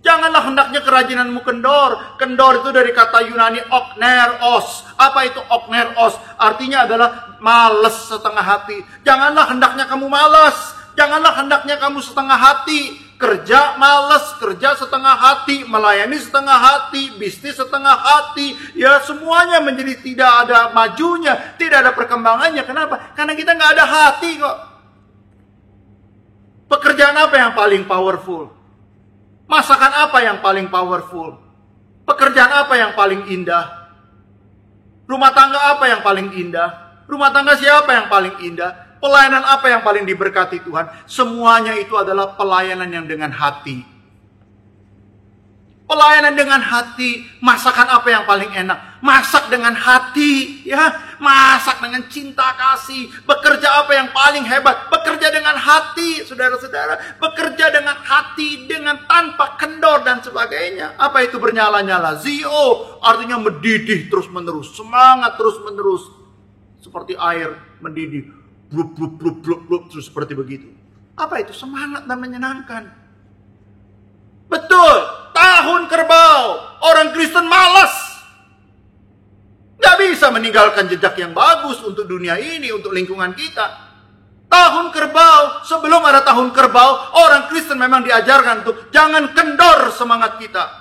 Speaker 5: Janganlah hendaknya kerajinanmu kendor. Kendor itu dari kata Yunani okneros. Apa itu okneros? Artinya adalah malas setengah hati. Janganlah hendaknya kamu malas. Janganlah hendaknya kamu setengah hati. Kerja malas, kerja setengah hati, melayani setengah hati, bisnis setengah hati. Ya semuanya menjadi tidak ada majunya, tidak ada perkembangannya. Kenapa? Karena kita nggak ada hati kok. Pekerjaan apa yang paling powerful? Masakan apa yang paling powerful? Pekerjaan apa yang paling indah? Rumah tangga apa yang paling indah? Rumah tangga siapa yang paling indah? Pelayanan apa yang paling diberkati Tuhan? Semuanya itu adalah pelayanan yang dengan hati. Pelayanan dengan hati. Masakan apa yang paling enak? Masak dengan hati, ya. Masak dengan cinta kasih. Bekerja apa yang paling hebat? Bekerja dengan hati, saudara-saudara. Bekerja dengan hati, dengan tanpa kendor dan sebagainya. Apa itu bernyala-nyala? Zio, artinya mendidih terus-menerus. Semangat terus-menerus. Seperti air mendidih. Blub, blub, blub, blub, blub, terus seperti begitu. Apa itu? Semangat dan menyenangkan. Betul, tahun kerbau. Orang Kristen malas. Gak bisa meninggalkan jejak yang bagus untuk dunia ini, untuk lingkungan kita. Tahun kerbau, sebelum ada tahun kerbau, orang Kristen memang diajarkan untuk jangan kendor semangat kita.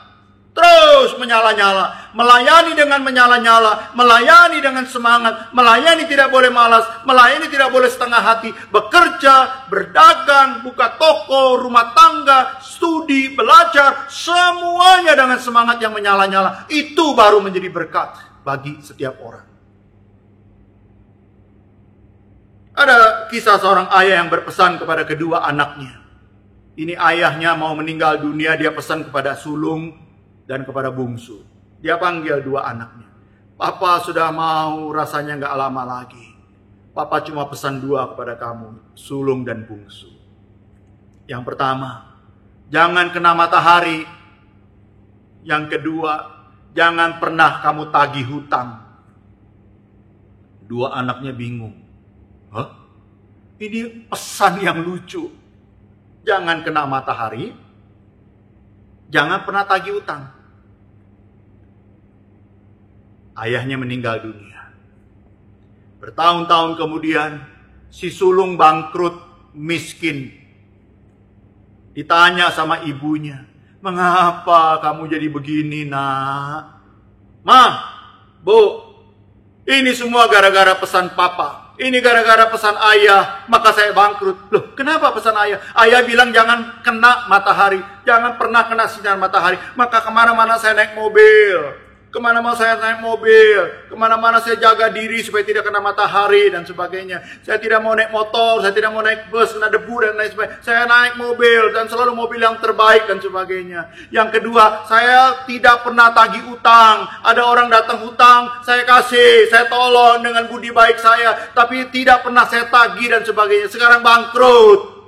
Speaker 5: Terus menyala-nyala, melayani dengan menyala-nyala, melayani dengan semangat, melayani tidak boleh malas, melayani tidak boleh setengah hati, bekerja, berdagang, buka toko, rumah tangga, studi, belajar, semuanya dengan semangat yang menyala-nyala. Itu baru menjadi berkat bagi setiap orang. Ada kisah seorang ayah yang berpesan kepada kedua anaknya. Ini ayahnya mau meninggal dunia, dia pesan kepada sulung dan kepada bungsu. Dia panggil dua anaknya. Papa sudah mau, rasanya gak lama lagi. Papa cuma pesan dua kepada kamu, sulung dan bungsu. Yang pertama, jangan kena matahari. Yang kedua, jangan pernah kamu tagih hutang. Dua anaknya bingung. Hah? Ini pesan yang lucu. Jangan kena matahari. Jangan pernah tagih hutang. Ayahnya meninggal dunia. Bertahun-tahun kemudian, si sulung bangkrut, miskin. Ditanya sama ibunya, mengapa kamu jadi begini, nak? Ma, bu, ini semua gara-gara pesan papa. Ini gara-gara pesan ayah, maka saya bangkrut. Loh, kenapa pesan ayah? Ayah bilang jangan kena matahari. Jangan pernah kena sinar matahari. Maka kemana-mana saya naik mobil. Kemana-mana saya naik mobil, kemana-mana saya jaga diri supaya tidak kena matahari dan sebagainya. Saya tidak mau naik motor, saya tidak mau naik bus, kena debu dan lain sebagainya. Saya naik mobil dan selalu mobil yang terbaik dan sebagainya. Yang kedua, saya tidak pernah tagih utang. Ada orang datang hutang, saya kasih, saya tolong dengan budi baik saya. Tapi tidak pernah saya tagih dan sebagainya. Sekarang bangkrut.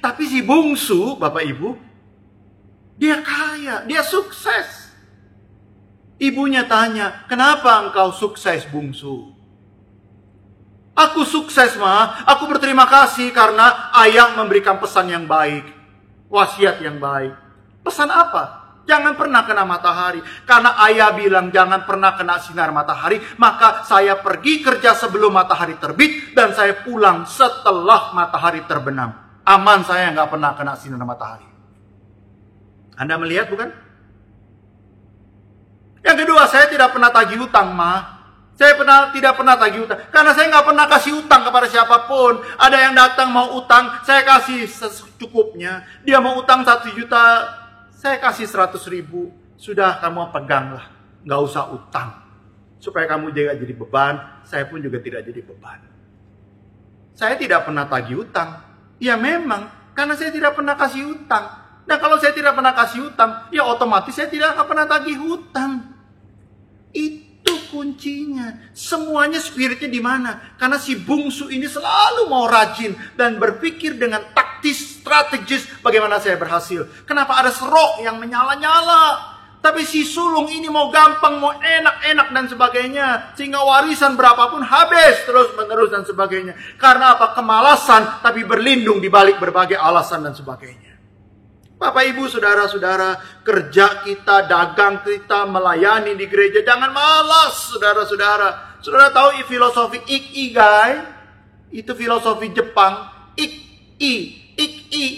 Speaker 5: Tapi si bungsu, Bapak Ibu, dia kaya, dia sukses. Ibunya tanya, kenapa engkau sukses, bungsu? Aku sukses, Ma. Aku berterima kasih karena ayah memberikan pesan yang baik. Wasiat yang baik. Pesan apa? Jangan pernah kena matahari. Karena ayah bilang jangan pernah kena sinar matahari. Maka saya pergi kerja sebelum matahari terbit. Dan saya pulang setelah matahari terbenam. Aman, saya nggak pernah kena sinar matahari. Anda melihat bukan? Yang kedua, saya tidak pernah tagih hutang, Ma. Saya tidak pernah tagih hutang. Karena saya nggak pernah kasih hutang kepada siapapun. Ada yang datang mau utang, saya kasih secukupnya. Dia mau utang 1 juta, saya kasih 100.000. Sudah, kamu peganglah. Nggak usah utang. Supaya kamu juga jadi beban, saya pun juga tidak jadi beban. Saya tidak pernah tagih hutang. Ya memang, karena saya tidak pernah kasih hutang. Nah kalau saya tidak pernah kasih hutang, ya otomatis saya tidak akan pernah tagih hutang. Itu kuncinya. Semuanya spiritnya di mana? Karena si bungsu ini selalu mau rajin dan berpikir dengan taktis, strategis bagaimana saya berhasil. Kenapa ada serok yang menyala-nyala? Tapi si sulung ini mau gampang, mau enak-enak dan sebagainya. Sehingga warisan berapapun habis terus-menerus dan sebagainya. Karena apa? Kemalasan, tapi berlindung di balik berbagai alasan dan sebagainya. Bapak, Ibu, Saudara-saudara, kerja kita, dagang kita, melayani di gereja, jangan malas, Saudara-saudara. Saudara tahu filosofi ikigai? Itu filosofi Jepang. Iki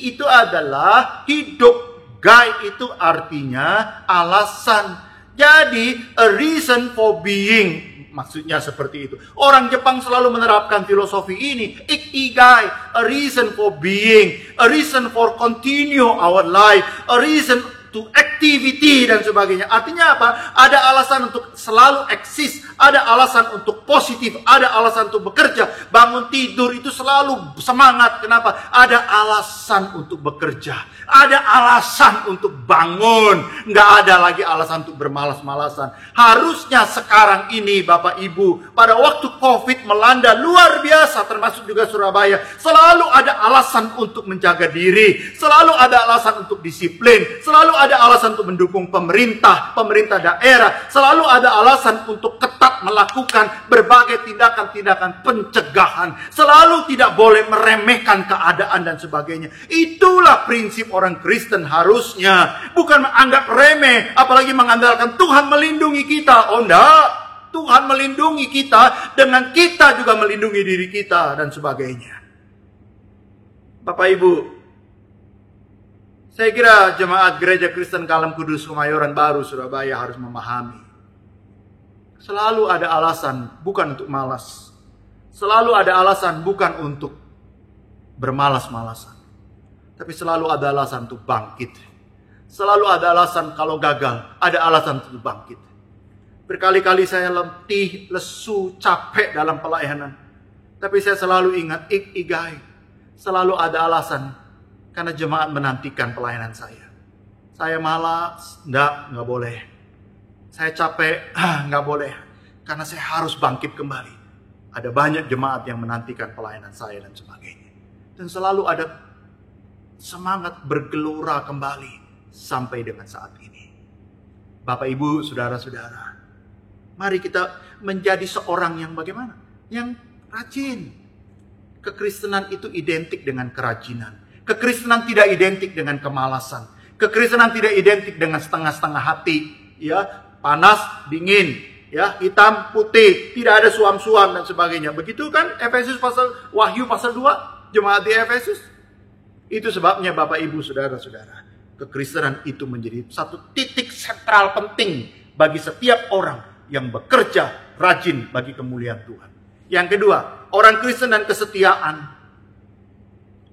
Speaker 5: itu adalah hidup. Gai itu artinya alasan. Jadi, a reason for being. Maksudnya seperti itu. Orang Jepang selalu menerapkan filosofi ini. Ikigai, a reason for being. A reason for continue our life. A reason to activity dan sebagainya. Artinya apa? Ada alasan untuk selalu eksis. Ada alasan untuk positif. Ada alasan untuk bekerja. Bangun tidur itu selalu semangat. Kenapa? Ada alasan untuk bekerja. Ada alasan untuk bangun. Nggak ada lagi alasan untuk bermalas-malasan. Harusnya sekarang ini Bapak Ibu, pada waktu COVID melanda luar biasa, termasuk juga Surabaya, selalu ada alasan untuk menjaga diri. Selalu ada alasan untuk disiplin. Selalu ada alasan untuk mendukung pemerintah daerah. Selalu ada alasan untuk ketat melakukan berbagai tindakan-tindakan pencegahan. Selalu tidak boleh meremehkan keadaan dan sebagainya. Itulah prinsip orang Kristen harusnya. Bukan menganggap remeh, apalagi mengandalkan Tuhan melindungi kita. Oh enggak, Tuhan melindungi kita dengan kita juga melindungi diri kita dan sebagainya. Bapak Ibu, saya kira jemaat Gereja Kristen Kalem Kudus Kemayoran Baru Surabaya harus memahami. Selalu ada alasan bukan untuk malas. Selalu ada alasan bukan untuk bermalas-malasan. Tapi selalu ada alasan untuk bangkit. Selalu ada alasan kalau gagal, ada alasan untuk bangkit. Berkali-kali saya letih, lesu, capek dalam pelayanan. Tapi saya selalu ingat ikigai. Selalu ada alasan. Karena jemaat menantikan pelayanan saya. Saya malas, nggak boleh. Saya capek, nggak boleh. Karena saya harus bangkit kembali. Ada banyak jemaat yang menantikan pelayanan saya dan sebagainya. Dan selalu ada semangat bergelora kembali sampai dengan saat ini. Bapak, Ibu, Saudara-saudara, mari kita menjadi seorang yang bagaimana? Yang rajin. Kekristenan itu identik dengan kerajinan. Kekristenan tidak identik dengan kemalasan. Kekristenan tidak identik dengan setengah-setengah hati, ya, panas, dingin, ya, hitam, putih, tidak ada suam-suam dan sebagainya. Begitu kan Wahyu pasal 2, jemaat di Efesus. Itu sebabnya Bapak, Ibu, Saudara-saudara, kekristenan itu menjadi satu titik sentral penting bagi setiap orang yang bekerja rajin bagi kemuliaan Tuhan. Yang kedua, orang Kristen dan kesetiaan.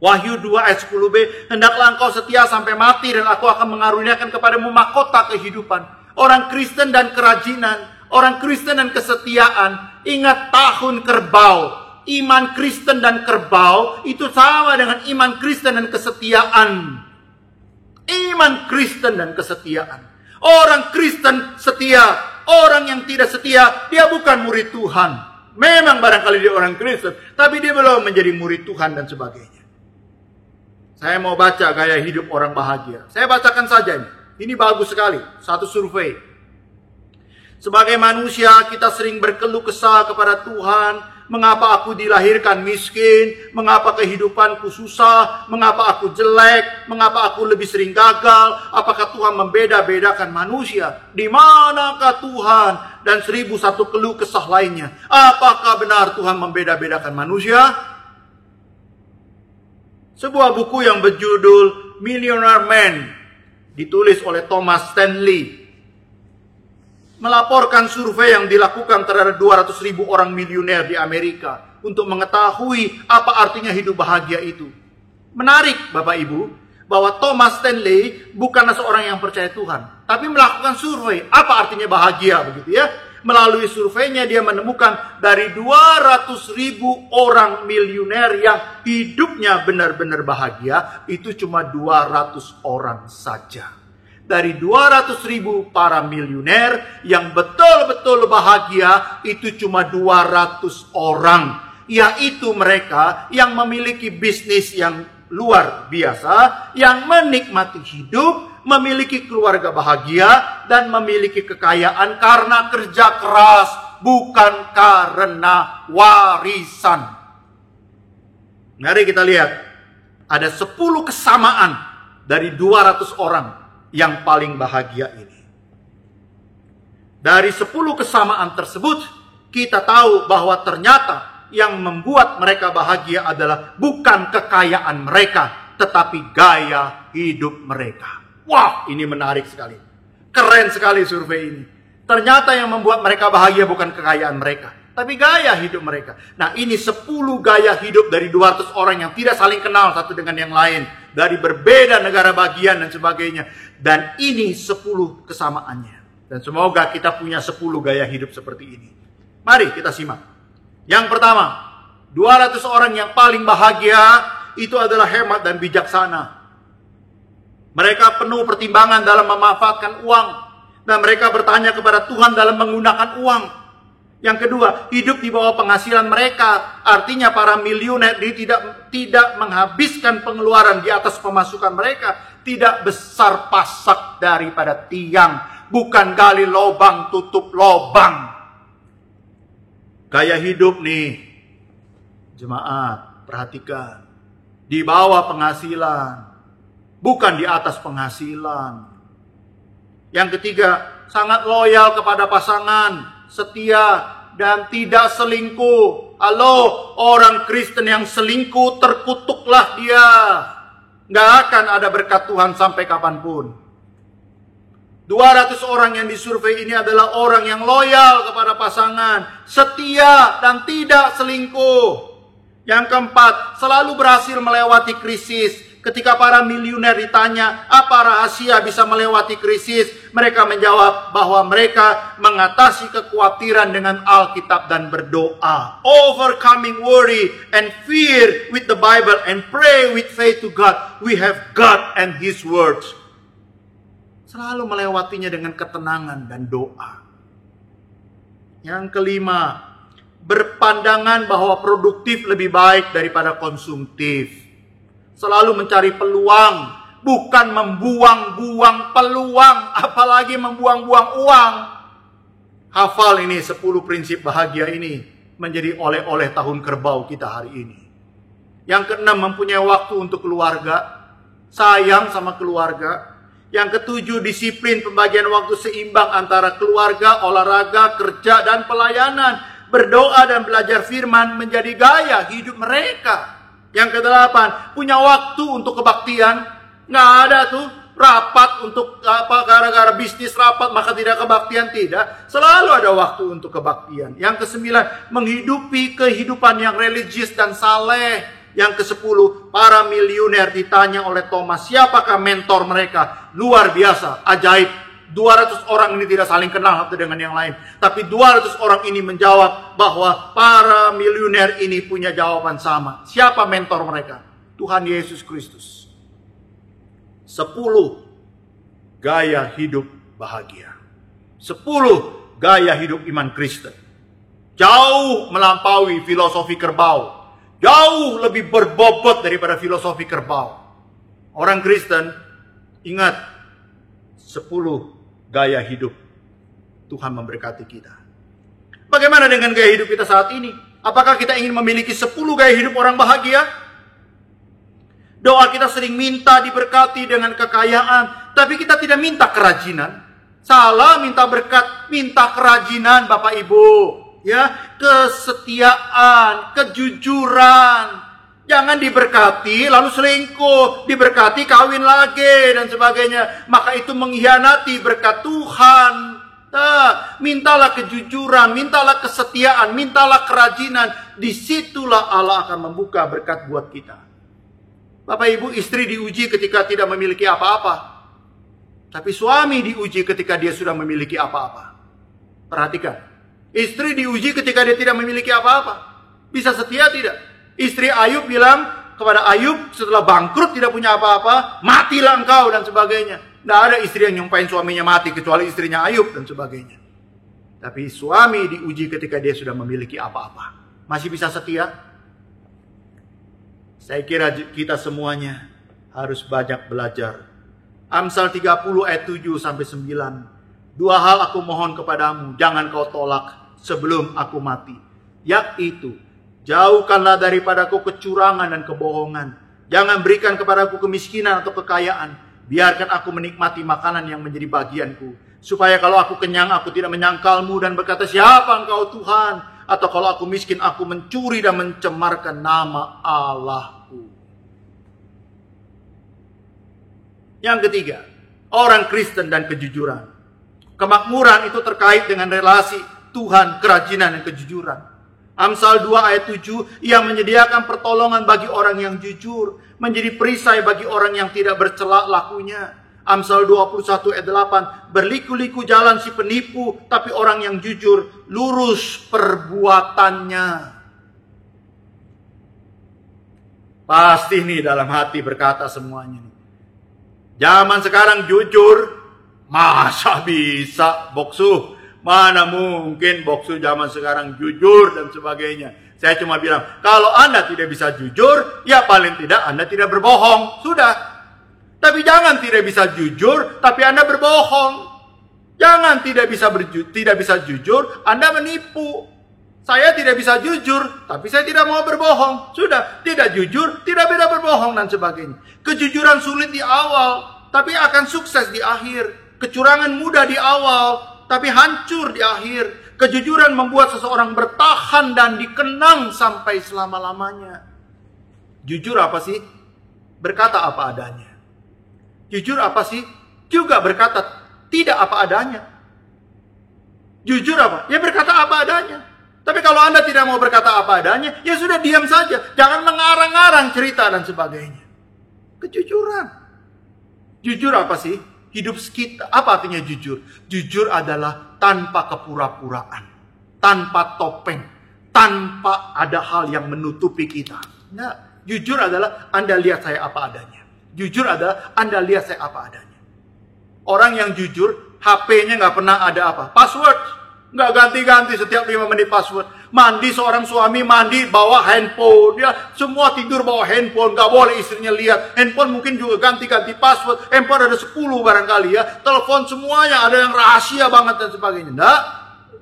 Speaker 5: Wahyu 2 ayat 10b, hendaklah engkau setia sampai mati dan aku akan mengaruniakan kepadamu mahkota kehidupan. Orang Kristen dan kerajinan, orang Kristen dan kesetiaan. Ingat tahun kerbau. Iman Kristen dan kerbau itu sama dengan iman Kristen dan kesetiaan. Iman Kristen dan kesetiaan. Orang Kristen setia, orang yang tidak setia, dia bukan murid Tuhan. Memang barangkali dia orang Kristen, tapi dia belum menjadi murid Tuhan dan sebagainya. Saya mau baca gaya hidup orang bahagia. Saya bacakan saja ini. Ini bagus sekali. Satu survei. Sebagai manusia kita sering berkeluh kesah kepada Tuhan. Mengapa aku dilahirkan miskin? Mengapa kehidupanku susah? Mengapa aku jelek? Mengapa aku lebih sering gagal? Apakah Tuhan membeda-bedakan manusia? Di manakah Tuhan? Dan 1001 keluh kesah lainnya. Apakah benar Tuhan membeda-bedakan manusia? Sebuah buku yang berjudul Millionaire Man, ditulis oleh Thomas Stanley, melaporkan survei yang dilakukan terhadap 200.000 orang miliuner di Amerika untuk mengetahui apa artinya hidup bahagia itu. Menarik Bapak Ibu, bahwa Thomas Stanley bukanlah seorang yang percaya Tuhan, tapi melakukan survei apa artinya bahagia, begitu ya. Melalui surveinya dia menemukan dari 200.000 orang miliuner yang hidupnya benar-benar bahagia, itu cuma 200 orang saja. dari 200.000 para miliuner yang betul-betul bahagia itu cuma 200 orang. Yaitu mereka yang memiliki bisnis yang luar biasa, yang menikmati hidup, memiliki keluarga bahagia, dan memiliki kekayaan karena kerja keras, bukan karena warisan. Mari kita lihat, ada 10 kesamaan dari 200 orang yang paling bahagia ini. Dari 10 kesamaan tersebut, kita tahu bahwa ternyata yang membuat mereka bahagia adalah bukan kekayaan mereka, tetapi gaya hidup mereka. Wah, ini menarik sekali. Keren sekali survei ini. Ternyata yang membuat mereka bahagia bukan kekayaan mereka, tapi gaya hidup mereka. Nah, ini 10 gaya hidup dari 200 orang yang tidak saling kenal satu dengan yang lain, dari berbeda negara bagian dan sebagainya. Dan ini 10 kesamaannya. Dan semoga kita punya 10 gaya hidup seperti ini. Mari kita simak. Yang pertama, 200 orang yang paling bahagia itu adalah hemat dan bijaksana. Mereka penuh pertimbangan dalam memanfaatkan uang, dan mereka bertanya kepada Tuhan dalam menggunakan uang. Yang kedua, hidup di bawah penghasilan mereka. Artinya para miliuner ini tidak menghabiskan pengeluaran di atas pemasukan mereka. Tidak besar pasak daripada tiang. Bukan gali lobang tutup lobang. Gaya hidup nih, jemaat, perhatikan. Di bawah penghasilan, bukan di atas penghasilan. Yang ketiga, sangat loyal kepada pasangan, setia, dan tidak selingkuh. Halo, orang Kristen yang selingkuh, terkutuklah dia. Nggak akan ada berkat Tuhan sampai kapanpun. 200 orang yang disurvei ini adalah orang yang loyal kepada pasangan, setia, dan tidak selingkuh. Yang keempat, selalu berhasil melewati krisis. Ketika para miliuner ditanya, apa rahasia bisa melewati krisis? Mereka menjawab bahwa mereka mengatasi kekhawatiran dengan Alkitab dan berdoa. Overcoming worry and fear with the Bible and pray with faith to God. We have God and His words. Selalu melewatinya dengan ketenangan dan doa. Yang kelima, berpandangan bahwa produktif lebih baik daripada konsumtif. Selalu mencari peluang, bukan membuang-buang peluang, apalagi membuang-buang uang. Hafal ini 10 prinsip bahagia ini menjadi oleh-oleh tahun kerbau kita hari ini. Yang keenam, mempunyai waktu untuk keluarga, sayang sama keluarga. Yang ketujuh, disiplin pembagian waktu seimbang antara keluarga, olahraga, kerja, dan pelayanan. Berdoa dan belajar firman menjadi gaya hidup mereka. Yang kedelapan, punya waktu untuk kebaktian. Nggak ada tuh rapat untuk apa, gara-gara bisnis rapat maka tidak kebaktian. Tidak, selalu ada waktu untuk kebaktian. Yang kesembilan, menghidupi kehidupan yang religius dan saleh. Yang ke-10, para miliuner ditanya oleh Thomas, siapakah mentor mereka? Luar biasa, ajaib. 200 orang ini tidak saling kenal satu dengan yang lain. Tapi 200 orang ini menjawab bahwa para miliuner ini punya jawaban sama. Siapa mentor mereka? Tuhan Yesus Kristus. 10 gaya hidup bahagia. 10 gaya hidup iman Kristen. Jauh melampaui filosofi kerbau. Jauh lebih berbobot daripada filosofi kerbau. Orang Kristen, ingat 10 gaya hidup. Tuhan memberkati kita. Bagaimana dengan gaya hidup kita saat ini? Apakah kita ingin memiliki 10 gaya hidup orang bahagia? Doa kita sering minta diberkati dengan kekayaan, tapi kita tidak minta kerajinan. Salah minta berkat, minta kerajinan Bapak Ibu. Ya, kesetiaan, kejujuran. Jangan diberkati lalu selingkuh, diberkati kawin lagi dan sebagainya. Maka itu mengkhianati berkat Tuhan. Mintalah kejujuran, mintalah kesetiaan, mintalah kerajinan. Disitulah Allah akan membuka berkat buat kita. Bapak Ibu, istri diuji ketika tidak memiliki apa-apa. Tapi suami diuji ketika dia sudah memiliki apa-apa. Perhatikan. Istri diuji ketika dia tidak memiliki apa-apa. Bisa setia tidak? Istri Ayub bilang, kepada Ayub setelah bangkrut tidak punya apa-apa, matilah engkau dan sebagainya. Tidak ada istri yang nyumpain suaminya mati kecuali istrinya Ayub dan sebagainya. Tapi suami diuji ketika dia sudah memiliki apa-apa. Masih bisa setia? Saya kira kita semuanya harus banyak belajar. Amsal 30 ayat 7 sampai 9. 2 hal aku mohon kepadamu, jangan kau tolak sebelum aku mati. Yaitu, jauhkanlah daripadaku kecurangan dan kebohongan. Jangan berikan kepadaku kemiskinan atau kekayaan. Biarkan aku menikmati makanan yang menjadi bagianku. Supaya kalau aku kenyang, aku tidak menyangkalmu dan berkata, siapa engkau Tuhan? Atau kalau aku miskin, aku mencuri dan mencemarkan nama Allahku. Yang ketiga, orang Kristen dan kejujuran. Kemakmuran itu terkait dengan relasi Tuhan, kerajinan, dan kejujuran. Amsal 2 ayat 7, ia menyediakan pertolongan bagi orang yang jujur, menjadi perisai bagi orang yang tidak bercela lakunya. Amsal 21 ayat 8, berliku-liku jalan si penipu, tapi orang yang jujur lurus perbuatannya. Pasti nih dalam hati berkata semuanya. Zaman sekarang jujur, masa bisa boksu? Mana mungkin boksu zaman sekarang jujur dan sebagainya. Saya cuma bilang, kalau Anda tidak bisa jujur, ya paling tidak Anda tidak berbohong. Sudah. Tapi jangan tidak bisa jujur, tapi Anda berbohong. Jangan tidak bisa jujur, Anda menipu. Saya tidak bisa jujur, tapi saya tidak mau berbohong. Sudah, tidak jujur, tidak beda berbohong dan sebagainya. Kejujuran sulit di awal, tapi akan sukses di akhir. Kecurangan mudah di awal, tapi hancur di akhir. Kejujuran membuat seseorang bertahan dan dikenang sampai selama-lamanya. Jujur apa sih? Berkata apa adanya. Jujur apa sih? Juga berkata tidak apa adanya. Jujur apa? Ya berkata apa adanya. Tapi kalau Anda tidak mau berkata apa adanya, ya sudah diam saja. Jangan mengarang-arang cerita dan sebagainya. Kejujuran. Jujur apa sih? Hidup kita. Apa artinya jujur? Jujur adalah tanpa kepura-puraan. Tanpa topeng. Tanpa ada hal yang menutupi kita. Nah, jujur adalah Anda lihat saya apa adanya. Jujur adalah Anda lihat saya apa adanya. Orang yang jujur, HP-nya nggak pernah ada apa? Password. Nggak ganti-ganti setiap 5 menit password. Mandi, seorang suami mandi bawa handphone. Dia semua tidur bawa handphone. Nggak boleh istrinya lihat. Handphone mungkin juga ganti-ganti password. Handphone ada 10 barangkali ya. Telepon semuanya ada yang rahasia banget dan sebagainya. Nggak.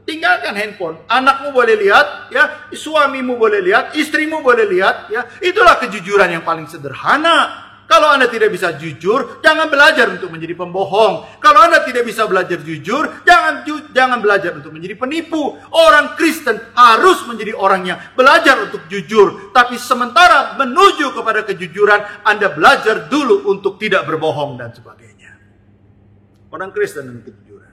Speaker 5: Tinggalkan handphone. Anakmu boleh lihat. Ya, suamimu boleh lihat. Istrimu boleh lihat. Ya, itulah kejujuran yang paling sederhana. Kalau Anda tidak bisa jujur, jangan belajar untuk menjadi pembohong. Kalau Anda tidak bisa belajar jujur, jangan belajar untuk menjadi penipu. Orang Kristen harus menjadi orang yang belajar untuk jujur. Tapi sementara menuju kepada kejujuran, Anda belajar dulu untuk tidak berbohong dan sebagainya. Orang Kristen dan kejujuran.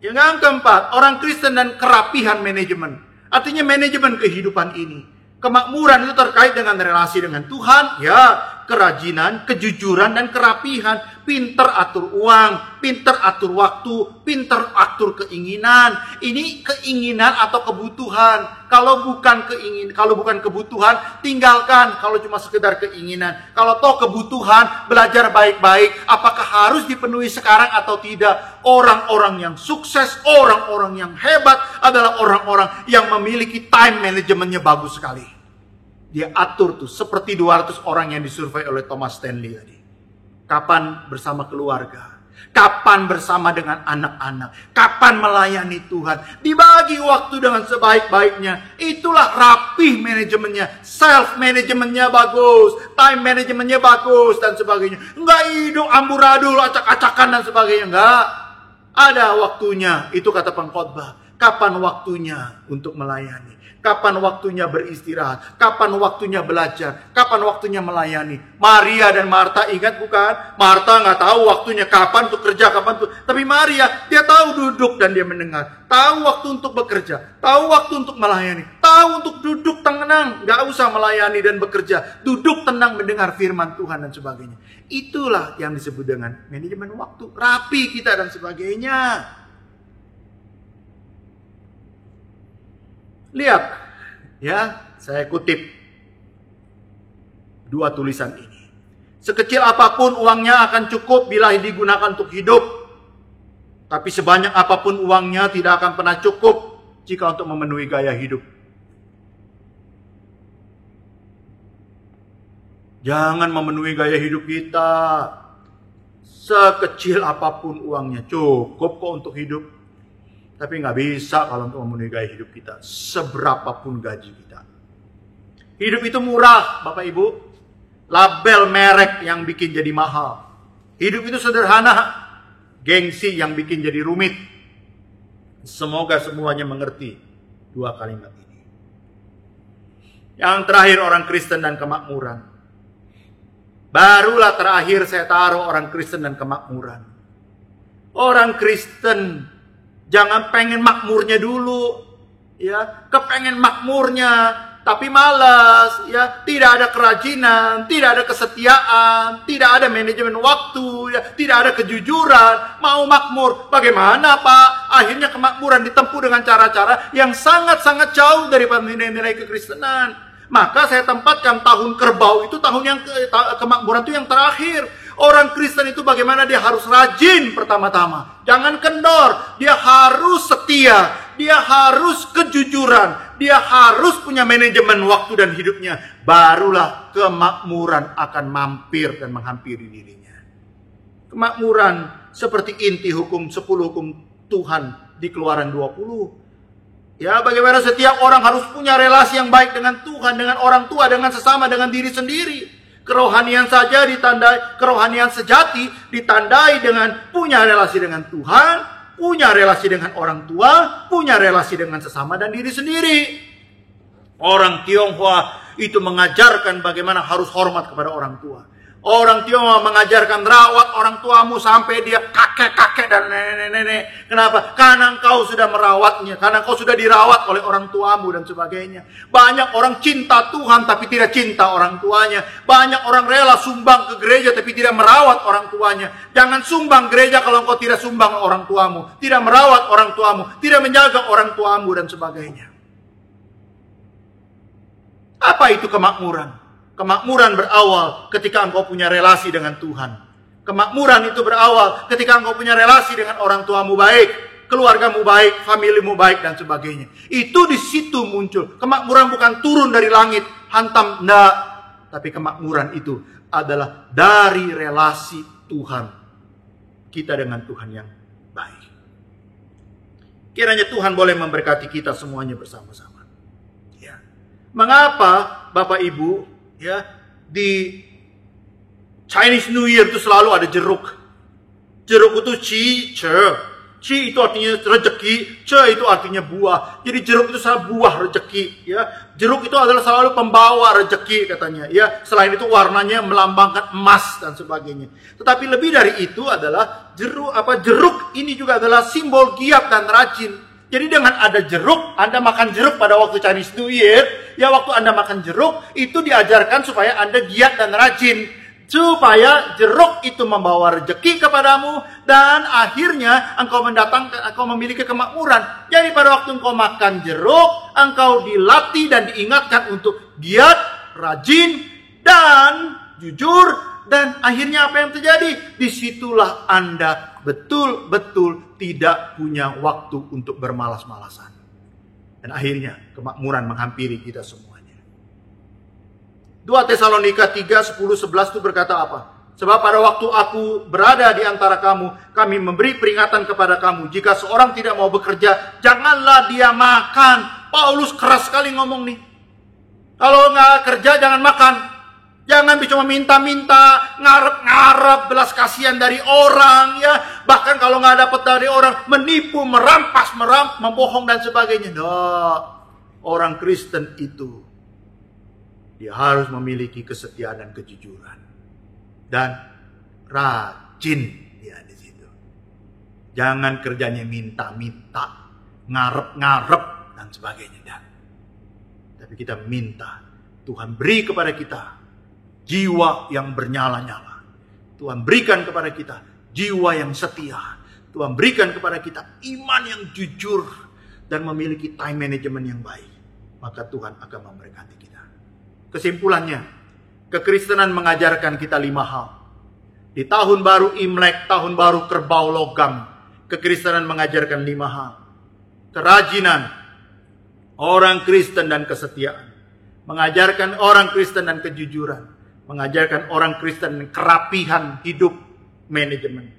Speaker 5: Yang keempat, orang Kristen dan kerapihan manajemen. Artinya manajemen kehidupan ini. Kemakmuran itu terkait dengan relasi dengan Tuhan, ya, kerajinan, kejujuran, dan kerapihan. Pinter atur uang, pinter atur waktu, pinter atur keinginan. Ini keinginan atau kebutuhan. Kalau bukan kebutuhan, tinggalkan. Kalau cuma sekedar keinginan. Kalau toh kebutuhan, belajar baik-baik. Apakah harus dipenuhi sekarang atau tidak? Orang-orang yang sukses, orang-orang yang hebat adalah orang-orang yang memiliki time manajemennya bagus sekali. Dia atur tuh seperti 200 orang yang disurvei oleh Thomas Stanley tadi. Kapan bersama keluarga? Kapan bersama dengan anak-anak? Kapan melayani Tuhan? Dibagi waktu dengan sebaik-baiknya. Itulah rapih manajemennya. Self manajemennya bagus. Time manajemennya bagus dan sebagainya. Enggak hidup amburadul, acak-acakan dan sebagainya. Enggak. Ada waktunya. Itu kata pengkhotbah. Kapan waktunya untuk melayani? Kapan waktunya beristirahat? Kapan waktunya belajar? Kapan waktunya melayani? Maria dan Marta ingat bukan? Marta nggak tahu waktunya kapan untuk kerja, kapan untuk. Tapi Maria, dia tahu duduk dan dia mendengar. Tahu waktu untuk bekerja. Tahu waktu untuk melayani. Tahu untuk duduk tenang. Nggak usah melayani dan bekerja. Duduk tenang mendengar firman Tuhan dan sebagainya. Itulah yang disebut dengan manajemen waktu. Rapi kita dan sebagainya. Lihat, ya, saya kutip dua tulisan ini. Sekecil apapun uangnya akan cukup bila digunakan untuk hidup. Tapi sebanyak apapun uangnya tidak akan pernah cukup jika untuk memenuhi gaya hidup. Jangan memenuhi gaya hidup kita. Sekecil apapun uangnya cukup kok untuk hidup. Tapi nggak bisa kalau untuk memenuhi gaya hidup kita. Seberapapun gaji kita. Hidup itu murah, Bapak Ibu. Label merek yang bikin jadi mahal. Hidup itu sederhana. Gengsi yang bikin jadi rumit. Semoga semuanya mengerti dua kalimat ini. Yang terakhir orang Kristen dan kemakmuran. Barulah terakhir saya taruh orang Kristen dan kemakmuran. Orang Kristen jangan pengen makmurnya dulu, ya, kepengen makmurnya tapi malas, ya, tidak ada kerajinan, tidak ada kesetiaan, tidak ada manajemen waktu, ya, tidak ada kejujuran, mau makmur. Bagaimana, Pak? Akhirnya kemakmuran ditempuh dengan cara-cara yang sangat-sangat jauh daripada nilai-nilai kekristenan. Maka saya tempatkan tahun kerbau itu tahun yang kemakmuran itu yang terakhir. Orang Kristen itu bagaimana dia harus rajin pertama-tama. Jangan kendor. Dia harus setia. Dia harus kejujuran. Dia harus punya manajemen waktu dan hidupnya. Barulah kemakmuran akan mampir dan menghampiri dirinya. Kemakmuran seperti inti hukum 10 hukum Tuhan di Keluaran 20. Ya, bagaimana setiap orang harus punya relasi yang baik dengan Tuhan, dengan orang tua, dengan sesama, dengan diri sendiri. Kerohanian saja ditandai, kerohanian sejati ditandai dengan punya relasi dengan Tuhan, punya relasi dengan orang tua, punya relasi dengan sesama dan diri sendiri. Orang Tionghoa itu mengajarkan bagaimana harus hormat kepada orang tua. Orang Tionghoa mengajarkan rawat orang tuamu sampai dia kakek-kakek dan nenek-nenek. Kenapa? Karena engkau sudah merawatnya. Karena engkau sudah dirawat oleh orang tuamu dan sebagainya. Banyak orang cinta Tuhan tapi tidak cinta orang tuanya. Banyak orang rela sumbang ke gereja tapi tidak merawat orang tuanya. Jangan sumbang gereja kalau engkau tidak sumbang orang tuamu. Tidak merawat orang tuamu. Tidak menjaga orang tuamu dan sebagainya. Apa itu kemakmuran? Kemakmuran berawal ketika engkau punya relasi dengan Tuhan. Kemakmuran itu berawal ketika engkau punya relasi dengan orang tuamu baik, keluargamu baik, familimu baik, dan sebagainya. Itu di situ muncul. Kemakmuran bukan turun dari langit, hantam, enggak. Tapi kemakmuran itu adalah dari relasi Tuhan. Kita dengan Tuhan yang baik. Kiranya Tuhan boleh memberkati kita semuanya bersama-sama. Ya. Mengapa Bapak Ibu, ya, di Chinese New Year itu selalu ada jeruk. Jeruk itu Ci itu artinya rezeki, ce itu artinya buah. Jadi jeruk itu adalah buah rezeki, ya. Jeruk itu adalah selalu pembawa rezeki katanya, ya. Selain itu warnanya melambangkan emas dan sebagainya. Tetapi lebih dari itu adalah jeruk ini juga adalah simbol giat dan rajin. Jadi dengan ada jeruk, Anda makan jeruk pada waktu Chinese New Year, ya, waktu Anda makan jeruk, itu diajarkan supaya Anda giat dan rajin. Supaya jeruk itu membawa rezeki kepadamu, dan akhirnya engkau memiliki kemakmuran. Jadi pada waktu engkau makan jeruk, engkau dilatih dan diingatkan untuk giat, rajin, dan jujur, dan akhirnya apa yang terjadi? Disitulah Anda betul-betul tidak punya waktu untuk bermalas-malasan. Dan akhirnya kemakmuran menghampiri kita semuanya. 2 Tesalonika 3:10-11 itu berkata apa? Sebab pada waktu aku berada di antara kamu, kami memberi peringatan kepada kamu. Jika seorang tidak mau bekerja, janganlah dia makan. Paulus keras sekali ngomong nih. Kalau nggak kerja, jangan makan. Jangan cuma minta-minta, ngarep-ngarep, belas kasihan dari orang, ya. Bahkan kalau nggak dapat dari orang, menipu, merampas, membohong dan sebagainya. Nah, orang Kristen itu dia harus memiliki kesetiaan dan kejujuran dan rajin ya di situ. Jangan kerjanya minta-minta, ngarep-ngarep dan sebagainya. Tapi kita minta Tuhan beri kepada kita jiwa yang bernyala-nyala. Tuhan berikan kepada kita jiwa yang setia. Tuhan berikan kepada kita iman yang jujur dan memiliki time management yang baik. Maka Tuhan akan memberkati kita. Kesimpulannya, Kekristenan mengajarkan kita 5 hal. Di tahun baru Imlek, tahun baru kerbau logam, kekristenan mengajarkan 5 hal. Kerajinan, orang Kristen dan kesetiaan. Mengajarkan orang Kristen dan kejujuran. Mengajarkan orang Kristen kerapihan hidup manajemen.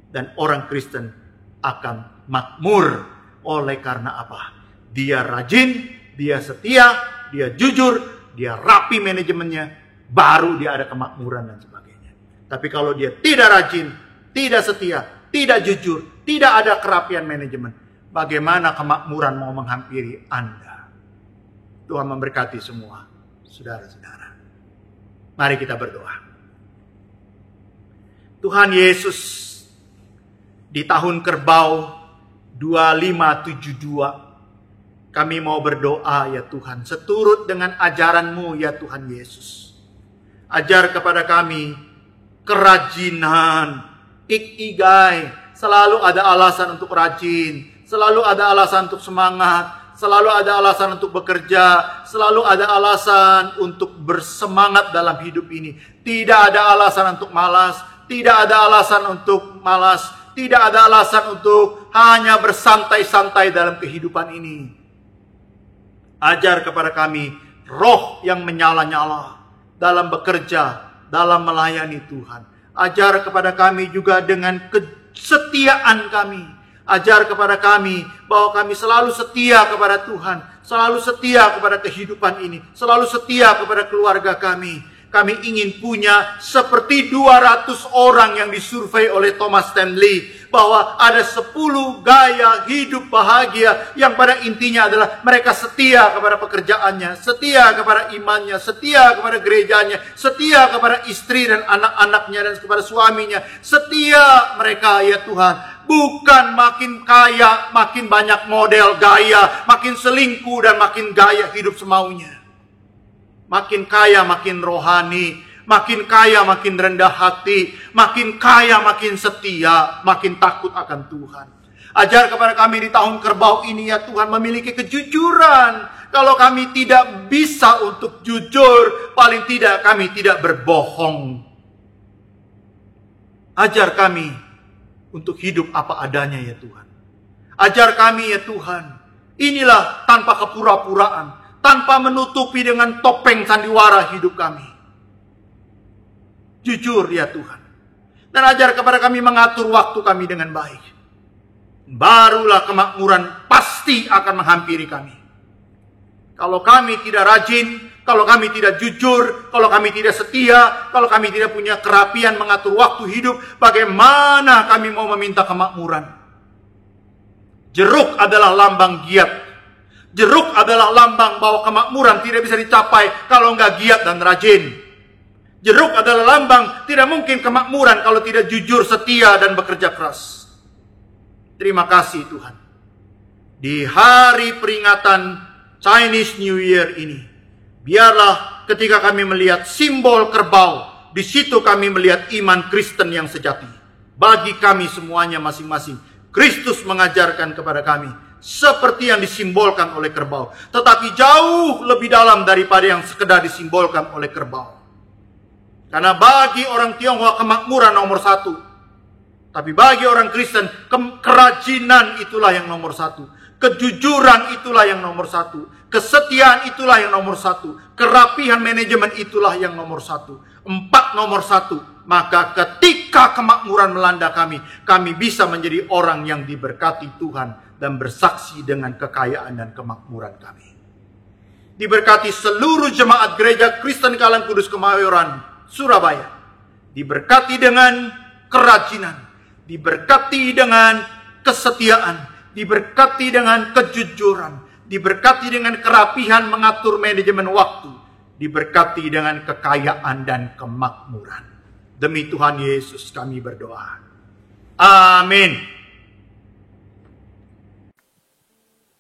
Speaker 5: Dan orang Kristen akan makmur. Oleh karena apa? Dia rajin, dia setia, dia jujur, dia rapi manajemennya. Baru dia ada kemakmuran dan sebagainya. Tapi kalau dia tidak rajin, tidak setia, tidak jujur, tidak ada kerapian manajemen, bagaimana kemakmuran mau menghampiri Anda? Tuhan memberkati semua, saudara-saudara. Mari kita berdoa. Tuhan Yesus, di tahun kerbau 2572, kami mau berdoa ya Tuhan, seturut dengan ajaran-Mu ya Tuhan Yesus. Ajar kepada kami kerajinan, ikigai, selalu ada alasan untuk rajin, selalu ada alasan untuk semangat, selalu ada alasan untuk bekerja, selalu ada alasan untuk bersemangat dalam hidup ini. Tidak ada alasan untuk malas, tidak ada alasan untuk malas, tidak ada alasan untuk hanya bersantai-santai dalam kehidupan ini. Ajar kepada kami roh yang menyala-nyala dalam bekerja, dalam melayani Tuhan. Ajar kepada kami juga dengan kesetiaan kami. Ajar kepada kami bahwa kami selalu setia kepada Tuhan, selalu setia kepada kehidupan ini, selalu setia kepada keluarga kami. Kami ingin punya seperti 200 orang yang disurvei oleh Thomas Stanley, bahwa ada 10 gaya hidup bahagia yang pada intinya adalah mereka setia kepada pekerjaannya, setia kepada imannya, setia kepada gerejanya, setia kepada istri dan anak-anaknya dan kepada suaminya. Setia mereka ya Tuhan. Bukan makin kaya, makin banyak model gaya, makin selingkuh dan makin gaya hidup semaunya. Makin kaya makin rohani, makin kaya makin rendah hati, makin kaya makin setia, makin takut akan Tuhan. Ajar kepada kami di tahun kerbau ini ya Tuhan, memiliki kejujuran. Kalau kami tidak bisa untuk jujur, paling tidak kami tidak berbohong. Ajar kami untuk hidup apa adanya ya Tuhan. Ajar kami ya Tuhan, inilah tanpa kepura-puraan, tanpa menutupi dengan topeng sandiwara hidup kami. Jujur ya Tuhan. Dan ajar kepada kami mengatur waktu kami dengan baik. Barulah kemakmuran pasti akan menghampiri kami. Kalau kami tidak rajin, kalau kami tidak jujur, kalau kami tidak setia, kalau kami tidak punya kerapian mengatur waktu hidup, bagaimana kami mau meminta kemakmuran? Jeruk adalah lambang giat. Jeruk adalah lambang bahwa kemakmuran tidak bisa dicapai kalau enggak giat dan rajin. Jeruk adalah lambang tidak mungkin kemakmuran kalau tidak jujur, setia, dan bekerja keras. Terima kasih Tuhan. Di hari peringatan Chinese New Year ini, biarlah ketika kami melihat simbol kerbau, di situ kami melihat iman Kristen yang sejati. Bagi kami semuanya masing-masing, Kristus mengajarkan kepada kami seperti yang disimbolkan oleh kerbau, tetapi jauh lebih dalam daripada yang sekedar disimbolkan oleh kerbau. Karena bagi orang Tionghoa kemakmuran nomor 1, tapi bagi orang Kristen kerajinan itulah yang nomor 1, kejujuran itulah yang nomor 1, kesetiaan itulah yang nomor 1, kerapihan manajemen itulah yang nomor 1. 4 nomor 1. Maka ketika kemakmuran melanda kami, kami bisa menjadi orang yang diberkati Tuhan dan bersaksi dengan kekayaan dan kemakmuran kami. Diberkati seluruh jemaat Gereja Kristen Kalam Kudus Kemayoran, Surabaya. Diberkati dengan kerajinan, diberkati dengan kesetiaan, diberkati dengan kejujuran, diberkati dengan kerapihan mengatur manajemen waktu, diberkati dengan kekayaan dan kemakmuran. Demi Tuhan Yesus kami berdoa. Amin.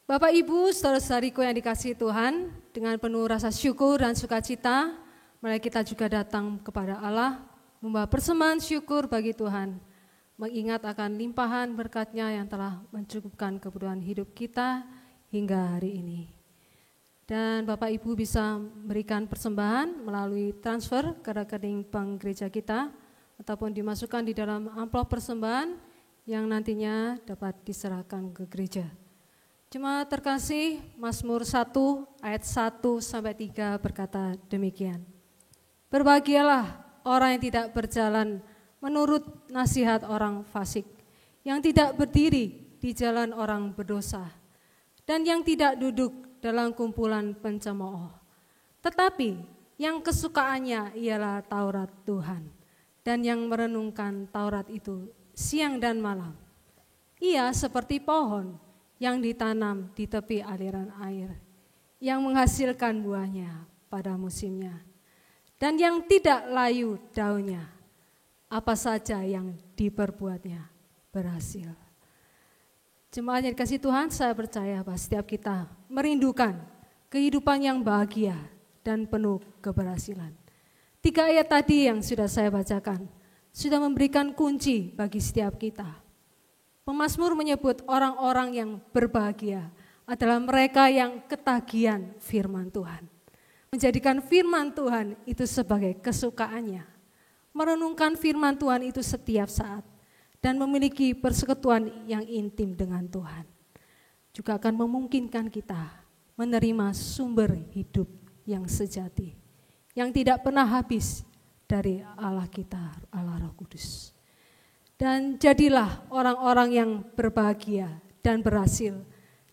Speaker 3: Bapak Ibu, saudara-saudariku yang dikasihi Tuhan, dengan penuh rasa syukur dan sukacita, mari kita juga datang kepada Allah, membawa persembahan syukur bagi Tuhan, mengingat akan limpahan berkat-Nya yang telah mencukupkan kebutuhan hidup kita hingga hari ini. Dan Bapak Ibu bisa memberikan persembahan melalui transfer ke rekening bank gereja kita ataupun dimasukkan di dalam amplop persembahan yang nantinya dapat diserahkan ke gereja. Jemaat terkasih, Mazmur 1 ayat 1-3 berkata demikian. Berbahagialah orang yang tidak berjalan menurut nasihat orang fasik, yang tidak berdiri di jalan orang berdosa, dan yang tidak duduk dalam kumpulan pencemooh. Tetapi yang kesukaannya ialah Taurat Tuhan, dan yang merenungkan Taurat itu siang dan malam. Ia seperti pohon yang ditanam di tepi aliran air, yang menghasilkan buahnya pada musimnya, dan yang tidak layu daunnya. Apa saja yang diperbuatnya berhasil. Jemaat yang dikasihi Tuhan, saya percaya bahwa setiap kita merindukan kehidupan yang bahagia dan penuh keberhasilan. 3 ayat tadi yang sudah saya bacakan sudah memberikan kunci bagi setiap kita. Pemazmur menyebut orang-orang yang berbahagia adalah mereka yang ketagihan firman Tuhan. Menjadikan firman Tuhan itu sebagai kesukaannya. Merenungkan firman Tuhan itu setiap saat. Dan memiliki persekutuan yang intim dengan Tuhan. Juga akan memungkinkan kita menerima sumber hidup yang sejati. Yang tidak pernah habis dari Allah kita, Allah Roh Kudus. Dan jadilah orang-orang yang berbahagia dan berhasil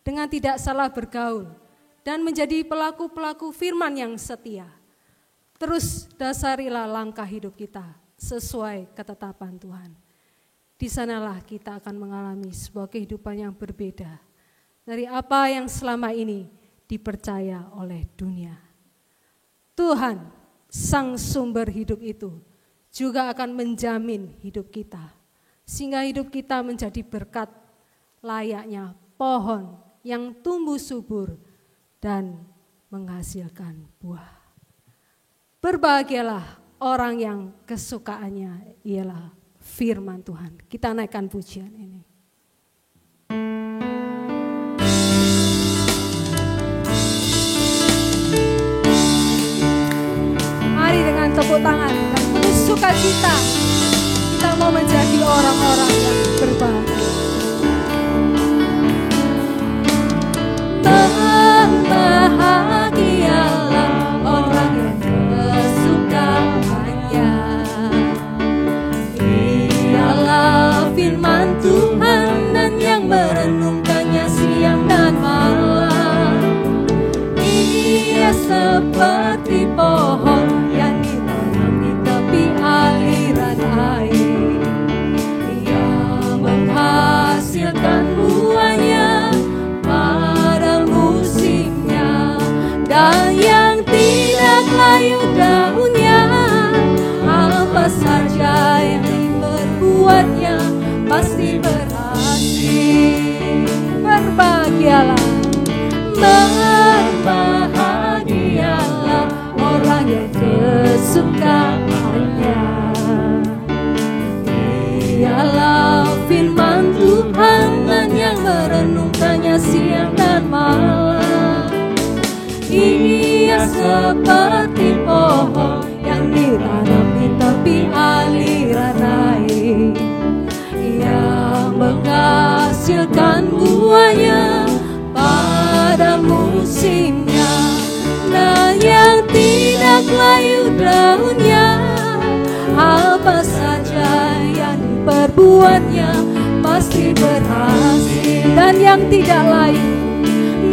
Speaker 3: dengan tidak salah bergaul dan menjadi pelaku-pelaku firman yang setia. Terus dasarilah langkah hidup kita sesuai ketetapan Tuhan. Di sanalah kita akan mengalami sebuah kehidupan yang berbeda dari apa yang selama ini dipercaya oleh dunia. Tuhan, sang sumber hidup itu, juga akan menjamin hidup kita, sehingga hidup kita menjadi berkat layaknya pohon yang tumbuh subur dan menghasilkan buah. Berbahagialah orang yang kesukaannya ialah firman Tuhan. Kita naikkan pujian ini. Mari dengan tepuk tangan dan penuh sukacita kita mau menjadi orang-orang yang berbahagia. Berbahagialah orang yang kesukaannya ialah firman Tuhan dan yang merenungkannya siang dan malam. Ia seperti pohon yang ditanam di tepi aliran air. Ia menghasilkan buahnya pada musimnya, dan yang tidak layu daunnya. Apa saja yang diperbuatnya pasti berhasil. Berbahagialah, berbahagialah orang yang kesukaannya ialah firman Tuhan dan yang merenungkannya siang dan malam. Ia seperti pohon yang ditanam di tepi aliran air. Ia menghasilkan buahnya pada musimnya, dan yang tidak layu daunnya. Apa saja yang diperbuatnya pasti berhasil. Dan yang tidak layu,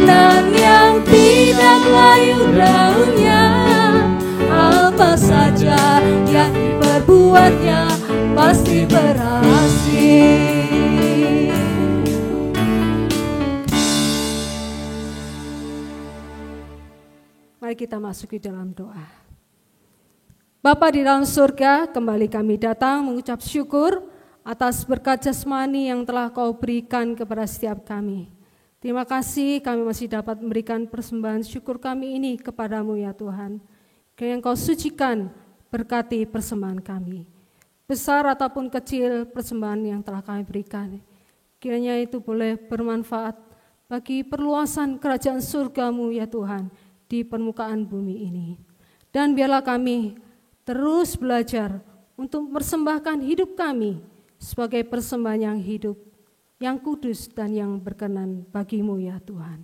Speaker 3: dan yang tidak layu daunnya. Apa saja yang diperbuatnya pasti berhasil. Mari kita masuk di dalam doa. Bapa di dalam surga, kembali kami datang mengucap syukur atas berkat jasmani yang telah Kau berikan kepada setiap kami. Terima kasih kami masih dapat memberikan persembahan syukur kami ini kepadamu ya Tuhan. Kiranya Engkau sucikan, berkati persembahan kami. Besar ataupun kecil persembahan yang telah kami berikan. Kiranya itu boleh bermanfaat bagi perluasan kerajaan surgamu ya Tuhan. di permukaan bumi ini. Dan biarlah kami terus belajar untuk mempersembahkan hidup kami sebagai persembahan yang hidup, yang kudus dan yang berkenan bagi-Mu ya Tuhan.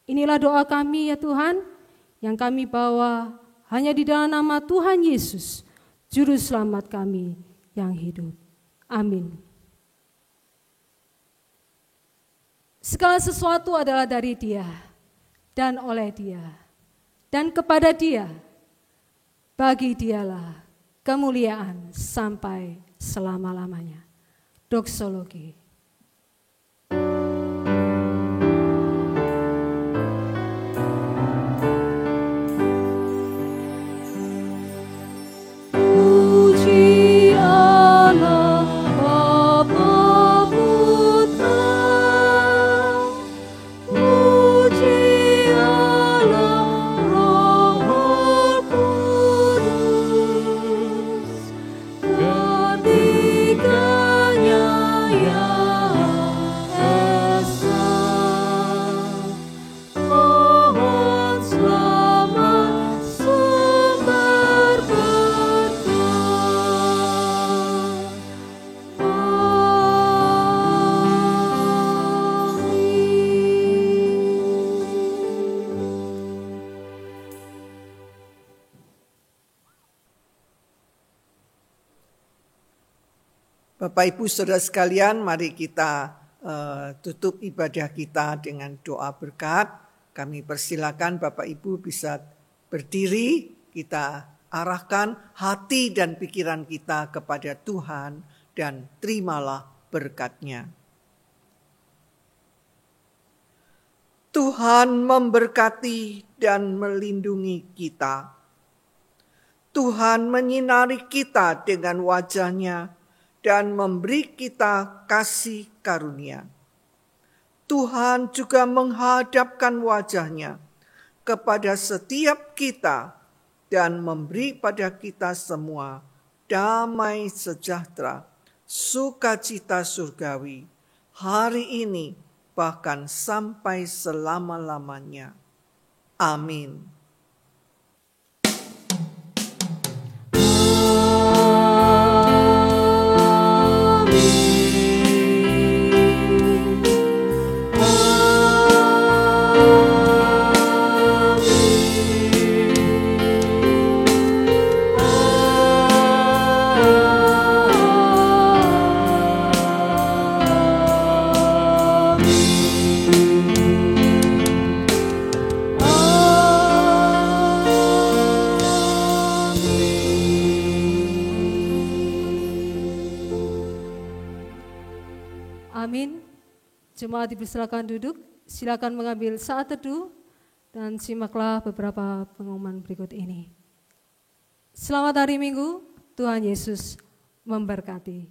Speaker 3: Inilah doa kami ya Tuhan, yang kami bawa hanya di dalam nama Tuhan Yesus, Juru Selamat kami yang hidup. Amin. Segala sesuatu adalah dari Dia, dan oleh Dia, dan kepada Dia. Bagi Dialah kemuliaan sampai selama-lamanya. Doksologi.
Speaker 2: Bapak Ibu Saudara sekalian, mari kita tutup ibadah kita dengan doa berkat. Kami persilakan Bapak Ibu bisa berdiri, kita arahkan hati dan pikiran kita kepada Tuhan dan terimalah berkat-Nya. Tuhan memberkati dan melindungi kita. Tuhan menyinari kita dengan wajah-Nya dan memberi kita kasih karunia. Tuhan juga menghadapkan wajah-Nya kepada setiap kita dan memberi pada kita semua damai sejahtera, sukacita surgawi, hari ini bahkan sampai selama-lamanya. Amin.
Speaker 3: Jemaat dipersilakan duduk, silakan mengambil saat teduh dan simaklah beberapa pengumuman berikut ini. Selamat hari Minggu, Tuhan Yesus memberkati.